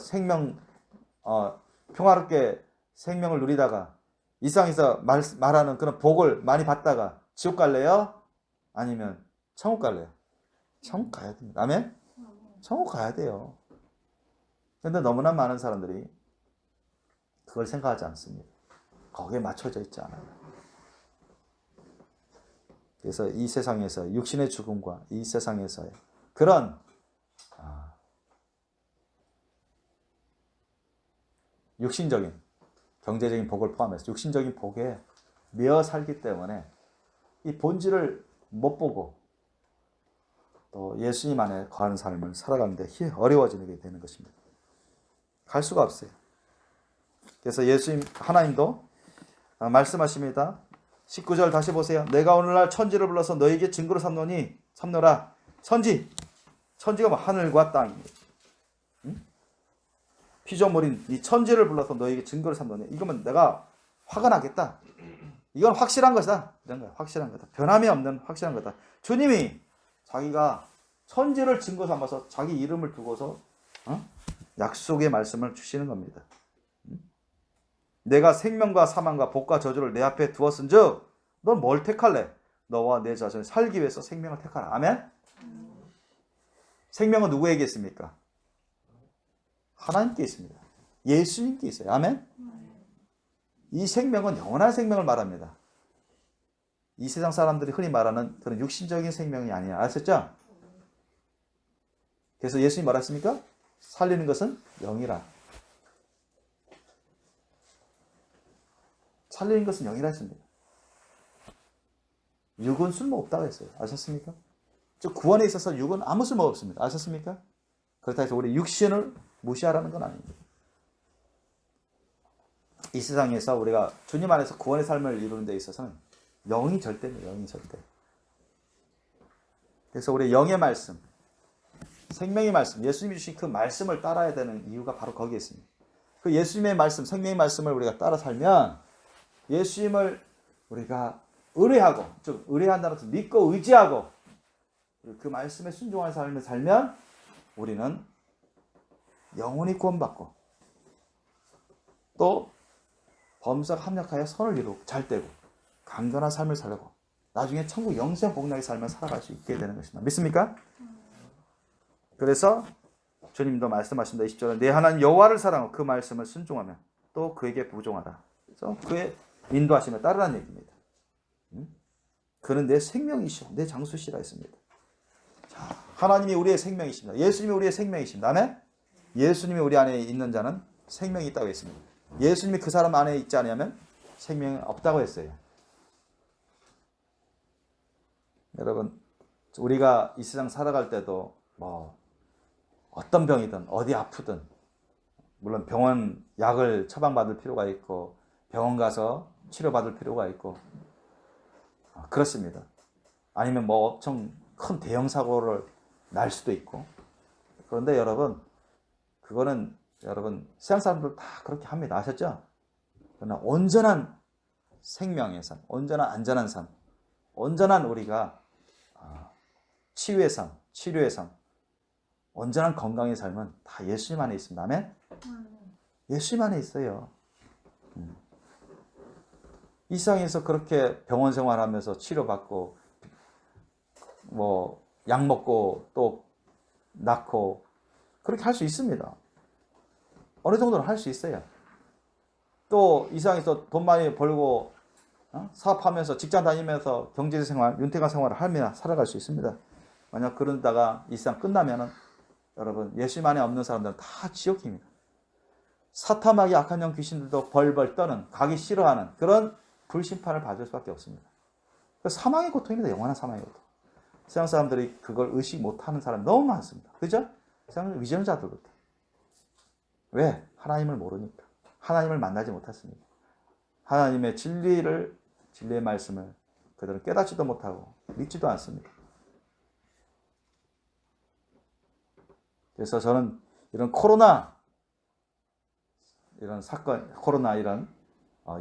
평화롭게 생명을 누리다가 이 세상에서 말하는 그런 복을 많이 받다가 지옥 갈래요? 아니면 천국 갈래요? 천국 가야 됩니다. 아멘? 천국 가야 돼요. 그런데 너무나 많은 사람들이 그걸 생각하지 않습니다. 거기에 맞춰져 있지 않아요. 그래서 이 세상에서 육신의 죽음과 이 세상에서의 그런 육신적인 경제적인 복을 포함해서 육신적인 복에 매어 살기 때문에 이 본질을 못 보고 또 예수님 안에 거하는 삶을 살아가는데 어려워지게 되는 것입니다. 갈 수가 없어요. 그래서 하나님도 말씀하십니다. 19절 다시 보세요. 내가 오늘날 천지를 불러서 너에게 증거로 삼노라. 천지가 뭐 하늘과 땅입니다. 피조물인 이 천지를 불러서 너에게 증거를 삼노니 이거면 내가 화가 나겠다. 이건 확실한 것이다. 이런 거야. 확실한 거다. 변함이 없는 확실한 거다. 주님이 자기가 천지를 증거 삼아서 자기 이름을 두고서 약속의 말씀을 주시는 겁니다. 내가 생명과 사망과 복과 저주를 내 앞에 두었은즉 넌 뭘 택할래? 너와 내 자신을 살기 위해서 생명을 택하라. 아멘? 생명은 누구에게 있습니까? 하나님께 있습니다. 예수님께 있어요. 아멘? 이 생명은 영원한 생명을 말합니다. 이 세상 사람들이 흔히 말하는 그런 육신적인 생명이 아니야. 아셨죠? 그래서 예수님이 말했습니까? 살리는 것은 영이라. 살리는 것은 영이라 했습니다. 육은 쓸모없다고 했어요. 아셨습니까? 즉 구원에 있어서 육은 아무 쓸모 없습니다. 아셨습니까? 그렇다 해서 우리 육신을 무시하라는 건 아닙니다. 이 세상에서 우리가 주님 안에서 구원의 삶을 이루는 데 있어서는 영이 절대입니다. 영이 절대. 그래서 우리 영의 말씀, 생명의 말씀, 예수님이 주신 그 말씀을 따라야 되는 이유가 바로 거기에 있습니다. 그 예수님의 말씀, 생명의 말씀을 우리가 따라 살면 예수님을 우리가 의뢰하고, 즉 의뢰한다는 뜻, 믿고 의지하고 그 말씀에 순종하는 삶을 살면 우리는 영원히 구원받고 또 범사가 합력하여 선을 이루고 잘되고 강건한 삶을 살고 나중에 천국 영생 복락의 삶을 살아갈 수 있게 되는 것입니다. 믿습니까? 그래서 주님도 말씀하신다. 20절에 내 하나님 여호와를 사랑하고 그 말씀을 순종하면 또 그에게 부종하라. 그래서 그의 인도하심에 따르라는 얘기입니다. 그는 내 생명이시오 내 장수시라 했습니다. 자, 하나님이 우리의 생명이십니다. 예수님이 우리의 생명이십니다. 아멘? 예수님이 우리 안에 있는 자는 생명이 있다고 했습니다. 예수님이 그 사람 안에 있지 않으면 생명이 없다고 했어요. 여러분 우리가 이 세상 살아갈 때도 뭐 어떤 병이든 어디 아프든 물론 병원 약을 처방받을 필요가 있고 병원 가서 치료받을 필요가 있고 그렇습니다. 아니면 뭐 엄청 큰 대형 사고를 날 수도 있고 그런데 여러분 그거는 여러분 세상 사람들 다 그렇게 합니다. 아셨죠? 그러나 온전한 생명의 삶, 온전한 안전한 삶, 온전한 우리가 치유의 삶, 치료의 삶, 온전한 건강의 삶은 다 예수님 안에 있습니다. 아멘? 예수님 안에 있어요. 이 세상에서 그렇게 병원 생활하면서 치료받고 뭐 약 먹고 또 낳고 그렇게 할 수 있습니다. 어느 정도는 할 수 있어요. 또 이 세상에서 돈 많이 벌고 사업하면서 직장 다니면서 경제생활, 윤택한 생활을 하며 살아갈 수 있습니다. 만약 그러다가 이 세상 끝나면은 여러분 예수님 안에 없는 사람들은 다 지옥입니다. 사탐하게 악한 영 귀신들도 벌벌 떠는 가기 싫어하는 그런 불심판을 받을 수밖에 없습니다. 사망의 고통입니다. 영원한 사망의 고통. 세상 사람들이 그걸 의식 못하는 사람이 너무 많습니다. 그죠? 세상 위정자들부터. 왜? 하나님을 모르니까. 하나님을 만나지 못했습니다. 하나님의 진리의 말씀을 그들은 깨닫지도 못하고 믿지도 않습니다. 그래서 저는 이런 코로나 이런 사건, 코로나 이런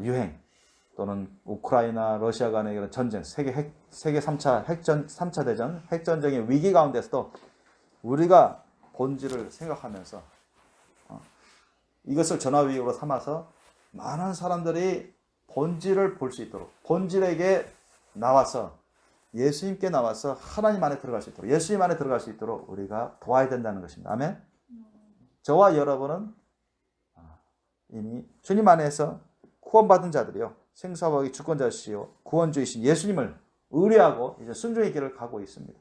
유행 또는 우크라이나 러시아 간의 이런 전쟁, 세계 3차 대전, 핵전쟁의 위기 가운데서도 우리가 본질을 생각하면서 이것을 전화위복으로 삼아서 많은 사람들이 본질을 볼 수 있도록, 본질에게 나와서 예수님께 나와서 하나님 안에 들어갈 수 있도록, 예수님 안에 들어갈 수 있도록 우리가 도와야 된다는 것입니다. 아멘. 저와 여러분은 이미 주님 안에서 구원받은 자들이요, 생사화복의 주권자시요 구원주이신 예수님을 의뢰하고 이제 순종의 길을 가고 있습니다.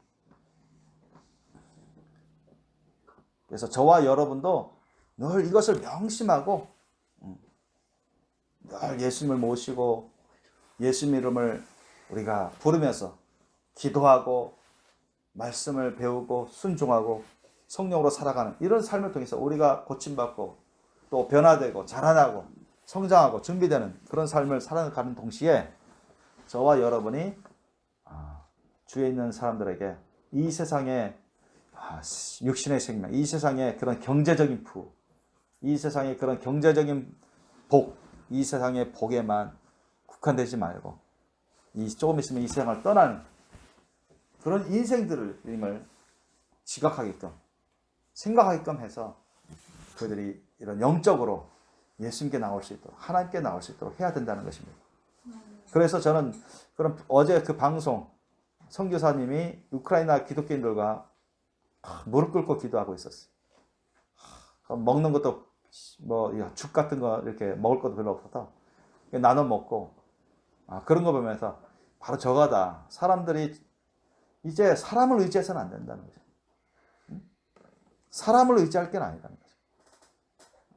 그래서 저와 여러분도 늘 이것을 명심하고 늘 예수님을 모시고 예수님 이름을 우리가 부르면서 기도하고 말씀을 배우고 순종하고 성령으로 살아가는 이런 삶을 통해서 우리가 고침받고 또 변화되고 자라나고 성장하고 준비되는 그런 삶을 살아가는 동시에 저와 여러분이 주위에 있는 사람들에게 이 세상의 육신의 생명, 이 세상의 그런 경제적인 부, 이 세상의 그런 경제적인 복, 이 세상의 복에만 국한되지 말고 조금 있으면 이 세상을 떠나는 그런 인생들을 지각하게끔 생각하게끔 해서 그들이 이런 영적으로 예수님께 나올 수 있도록 하나님께 나올 수 있도록 해야 된다는 것입니다. 그래서 저는 그럼 어제 그 방송 선교사님이 우크라이나 기독교인들과 무릎 꿇고 기도하고 있었어요. 먹는 것도 죽 같은 거 이렇게 먹을 것도 별로 없어서 나눠 먹고 그런 거 보면서 바로 저거다. 사람들이 이제 사람을 의지해서는 안 된다는 거죠. 사람을 의지할 게 아니라는 거죠.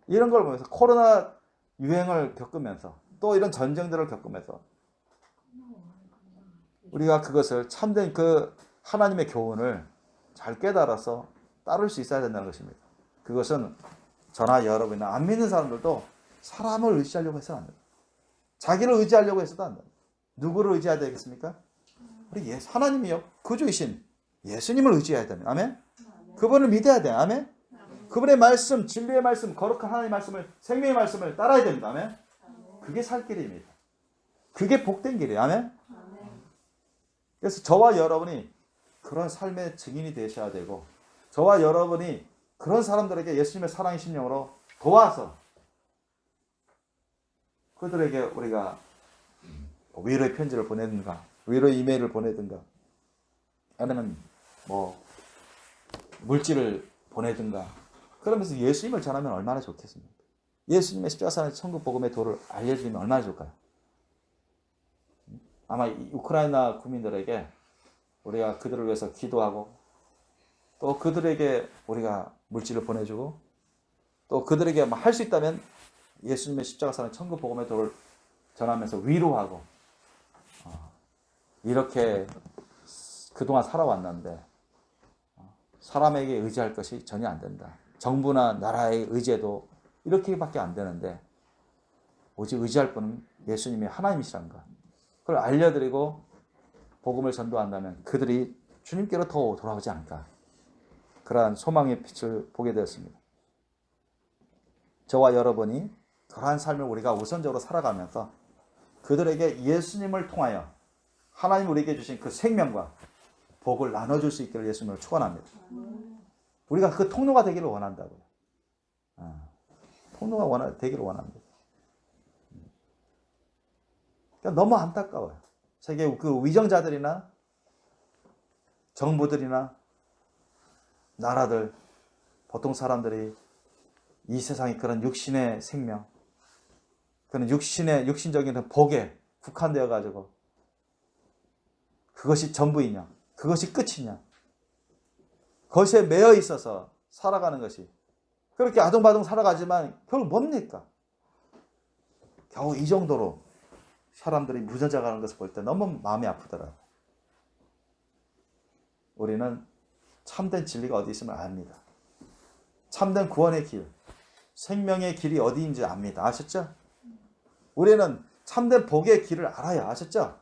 이런 걸 보면서 코로나 유행을 겪으면서 또 이런 전쟁들을 겪으면서 우리가 그것을 참된 그 하나님의 교훈을 잘 깨달아서 따를 수 있어야 된다는 것입니다. 그것은 저나 여러분이나 안 믿는 사람들도 사람을 의지하려고 해서는 안 됩니다. 자기를 의지하려고 해서도 안 됩니다. 누구를 의지해야 되겠습니까? 우리 하나님이요, 구주이신 예수님을 의지해야 됩니다. 아멘? 그분을 믿어야 돼요. 아멘? 그분의 말씀, 진리의 말씀, 거룩한 하나님의 말씀을, 생명의 말씀을 따라야 됩니다. 아멘? 그게 살 길입니다. 그게 복된 길이에요. 아멘? 그래서 저와 여러분이 그런 삶의 증인이 되셔야 되고, 저와 여러분이 그런 사람들에게 예수님의 사랑의 심령으로 도와서 그들에게 우리가 위로의 편지를 보내든가, 위로의 이메일을 보내든가, 아니면 물질을 보내든가, 그러면서 예수님을 전하면 얼마나 좋겠습니까? 예수님의 십자가의 천국 복음의 도를 알려주면 얼마나 좋을까요? 아마 우크라이나 국민들에게 우리가 그들을 위해서 기도하고 또 그들에게 우리가 물질을 보내주고 또 그들에게 할 수 있다면 예수님의 십자가의 천국 복음의 도를 전하면서 위로하고 이렇게 그동안 살아왔는데 사람에게 의지할 것이 전혀 안 된다. 정부나 나라의 의지도 이렇게밖에 안 되는데 오직 의지할 분은 예수님이 하나님이시라는 것. 그걸 알려드리고 복음을 전도한다면 그들이 주님께로 더 돌아오지 않을까. 그러한 소망의 빛을 보게 되었습니다. 저와 여러분이 그러한 삶을 우리가 우선적으로 살아가면서 그들에게 예수님을 통하여 하나님 우리에게 주신 그 생명과 복을 나눠줄 수 있기를 예수님을 축원합니다. 우리가 그 통로가 되기를 원한다고요. 통로가 되기를 원합니다. 그러니까 너무 안타까워요. 세계 그 위정자들이나 정부들이나 나라들, 보통 사람들이 이 세상의 그런 육신의 생명, 그런 육신적인 복에 국한되어 가지고 그것이 전부이냐, 그것이 끝이냐, 그것에 매여 있어서 살아가는 것이 그렇게 아둥바둥 살아가지만 결국 뭡니까? 겨우 이 정도로 사람들이 무뎌져가는 것을 볼 때 너무 마음이 아프더라고요. 우리는 참된 진리가 어디 있음을 압니다. 참된 구원의 길, 생명의 길이 어디인지 압니다. 아셨죠? 우리는 참된 복의 길을 알아요. 아셨죠?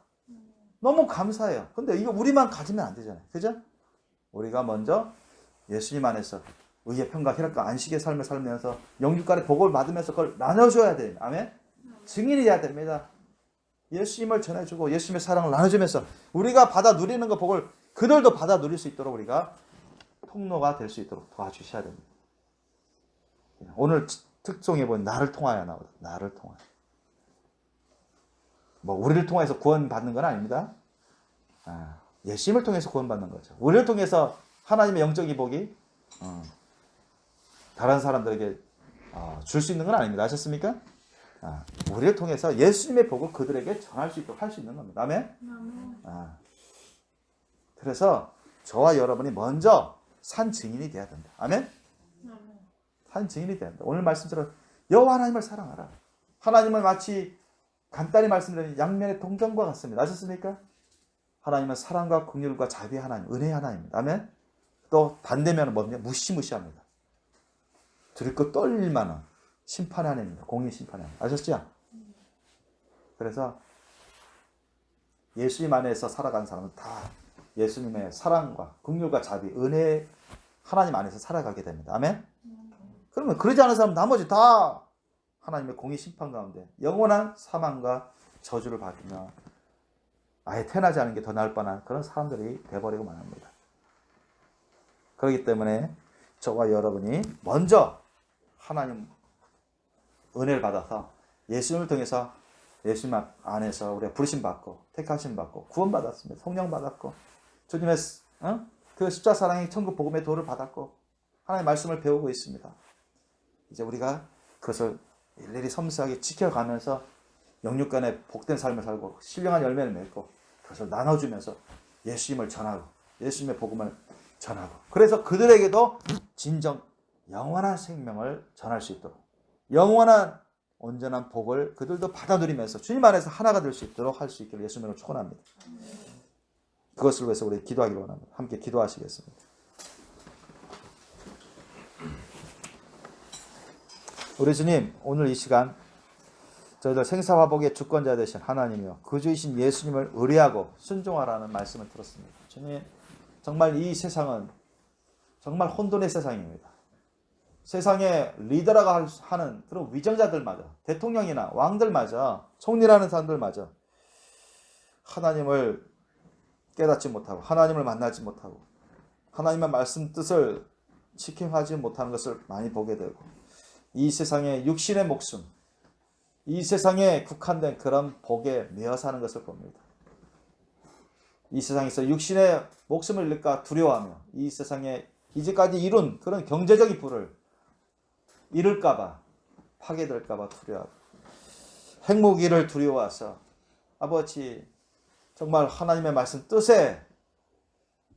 너무 감사해요. 근데 이거 우리만 가지면 안 되잖아요. 그죠? 우리가 먼저 예수님 안에서 의의 평강 희락과 안식의 삶을 살면서 영육간의 복을 받으면서 그걸 나눠줘야 돼요. 아멘? 증인이 돼야 됩니다. 예수님을 전해주고 예수님의 사랑을 나눠주면서 우리가 받아 누리는 그 복을 그들도 받아 누릴 수 있도록 우리가 통로가 될 수 있도록 도와주셔야 됩니다. 오늘 특종에 보면 나를 통하여 나오다. 나를 통하여. 뭐 우리를 통해서 구원받는 건 아닙니다. 예수님을 통해서 구원받는 거죠. 우리를 통해서 하나님의 영적인 복이 다른 사람들에게 줄 수 있는 건 아닙니다. 아셨습니까? 우리를 통해서 예수님의 복을 그들에게 전할 수 있도록 할 수 있는 겁니다. 아멘? 그래서 저와 여러분이 먼저 산 증인이 돼야 된다. 아멘? 산 증인이 돼야 된다. 오늘 말씀처럼 여호와 하나님을 사랑하라. 하나님을 마치 간단히 말씀드리면 양면의 동전과 같습니다. 아셨습니까? 하나님은 사랑과 긍휼과 자비의 하나님, 은혜의 하나님입니다. 아멘? 또 반대면은 뭐냐? 무시무시합니다. 들고 떨릴 만한 심판의 하나님입니다. 공의 심판의 하나님. 아셨죠? 그래서 예수님 안에서 살아간 사람은 다 예수님의 사랑과 긍휼과 자비, 은혜 하나님 안에서 살아가게 됩니다. 아멘? 그러면 그러지 않은 사람은 나머지 다 하나님의 공의 심판 가운데 영원한 사망과 저주를 받으며 아예 태어나지 않은 게 더 나을 뻔한 그런 사람들이 돼버리고 말합니다. 그렇기 때문에 저와 여러분이 먼저 하나님 은혜를 받아서 예수님을 통해서 예수님 안에서 우리가 부르심 받고 택하심 받고 구원 받았습니다. 성령 받았고 주님의 그 십자 사랑의 천국 복음의 도를 받았고 하나님의 말씀을 배우고 있습니다. 이제 우리가 그것을 일일이 섬세하게 지켜가면서 영육간의 복된 삶을 살고 신령한 열매를 맺고 그것을 나눠주면서 예수님을 전하고 예수님의 복음을 전하고 그래서 그들에게도 진정 영원한 생명을 전할 수 있도록 영원한 온전한 복을 그들도 받아 누리면서 주님 안에서 하나가 될 수 있도록 할 수 있기를 예수님으로 축원합니다. 그것을 위해서 우리 기도하기를 원합니다. 함께 기도하시겠습니다. 우리 주님, 오늘 이 시간 저희들 생사화복의 주권자 되신 하나님이요 구주이신 예수님을 의뢰하고 순종하라는 말씀을 들었습니다. 주님, 정말 이 세상은 정말 혼돈의 세상입니다. 세상에 리더라고 하는 그런 위정자들마저 대통령이나 왕들마저 총리라는 사람들마저 하나님을 깨닫지 못하고 하나님을 만나지 못하고 하나님의 말씀 뜻을 지켜하지 못하는 것을 많이 보게 되고 이 세상의 육신의 목숨 이 세상에 국한된 그런 복에 매여 사는 것을 봅니다. 이 세상에서 육신의 목숨을 잃을까 두려워하며 이 세상에 이제까지 이룬 그런 경제적인 부를 잃을까봐 파괴될까봐 두려워하고 핵무기를 두려워해서 아버지 정말 하나님의 말씀 뜻에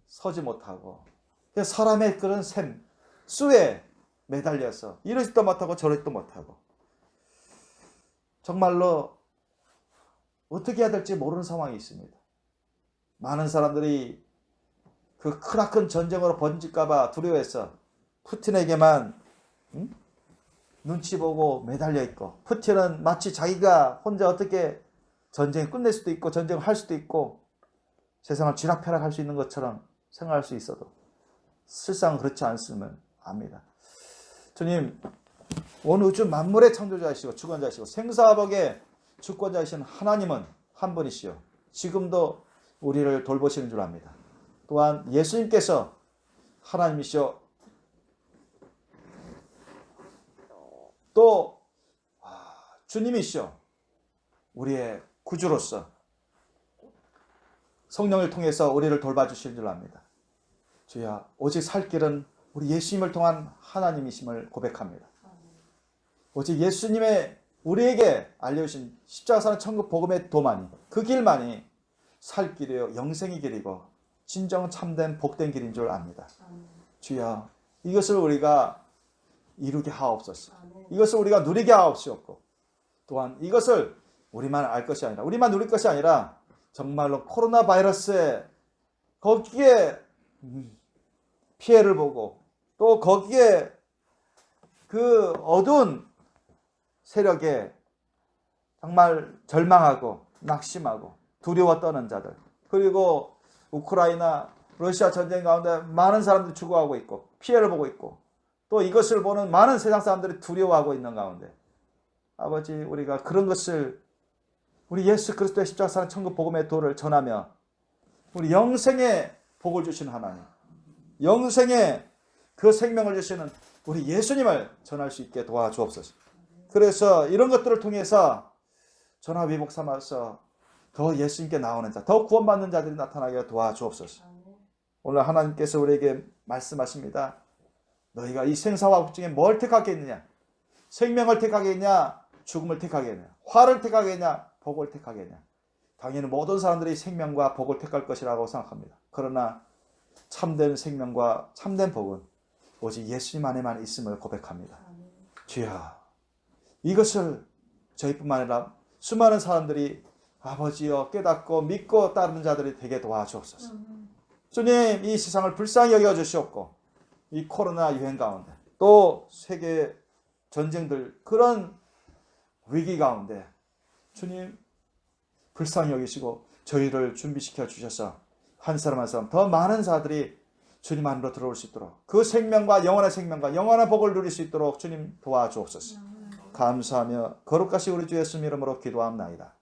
서지 못하고 사람의 그런 셈 수에 매달려서 이러지도 못하고 저러지도 못하고 정말로 어떻게 해야 될지 모르는 상황이 있습니다. 많은 사람들이 그 크나큰 전쟁으로 번질까봐 두려워해서 푸틴에게만 눈치 보고 매달려 있고 푸틴은 마치 자기가 혼자 어떻게 전쟁을 끝낼 수도 있고 전쟁을 할 수도 있고 세상을 쥐락펴락할 수 있는 것처럼 생각할 수 있어도 실상 그렇지 않음을 압니다. 주님, 온 우주 만물의 창조자이시고 주권자이시고 생사화복의 주권자이신 하나님은 한 분이시요 지금도 우리를 돌보시는 줄 압니다. 또한 예수님께서 하나님이시요 또 주님이시요 우리의 구주로서 성령을 통해서 우리를 돌봐주시는 줄 압니다. 주여 오직 살 길은 우리 예수님을 통한 하나님이심을 고백합니다. 오직 예수님의 우리에게 알려주신 십자가사는 천국 복음의 도만이 그 길만이 살 길이요 영생의 길이고 진정 참된 복된 길인 줄 압니다. 주여 이것을 우리가 이루게 하옵소서. 이것을 우리가 누리게 하옵시옵고 또한 이것을 우리만 알 것이 아니라 우리만 누릴 것이 아니라 정말로 코로나 바이러스에 거기에 피해를 보고 또 거기에 그 어두운 세력에 정말 절망하고 낙심하고 두려워 떠는 자들, 그리고 우크라이나 러시아 전쟁 가운데 많은 사람들이 죽어가고 있고 피해를 보고 있고 또 이것을 보는 많은 세상 사람들이 두려워하고 있는 가운데 아버지, 우리가 그런 것을 우리 예수 그리스도의 십자가상 천국 복음의 도를 전하며 우리 영생의 복을 주시는 하나님, 영생의 그 생명을 주시는 우리 예수님을 전할 수 있게 도와주옵소서. 그래서 이런 것들을 통해서 전화위복 삼아서 더 예수님께 나오는 자, 더 구원받는 자들이 나타나게 도와주옵소서. 오늘 하나님께서 우리에게 말씀하십니다. 너희가 이 생사화복 중에 뭘 택하겠느냐? 생명을 택하겠냐? 죽음을 택하겠냐? 화를 택하겠냐? 복을 택하겠냐? 당연히 모든 사람들이 생명과 복을 택할 것이라고 생각합니다. 그러나 참된 생명과 참된 복은 오직 예수님 안에만 있음을 고백합니다. 주여, 이것을 저희뿐만 아니라 수많은 사람들이 아버지여 깨닫고 믿고 따르는 자들이 되게 도와주옵소서. 주님, 이 세상을 불쌍히 여겨주시옵고 이 코로나 유행 가운데 또 세계 전쟁들 그런 위기 가운데 주님 불쌍히 여기시고 저희를 준비시켜 주셔서 한 사람 한 사람 더 많은 자들이 주님 안으로 들어올 수 있도록 그 생명과 영원한 복을 누릴 수 있도록 주님 도와주옵소서. 감사하며 거룩하신 우리 주 예수님 이름으로 기도합나이다.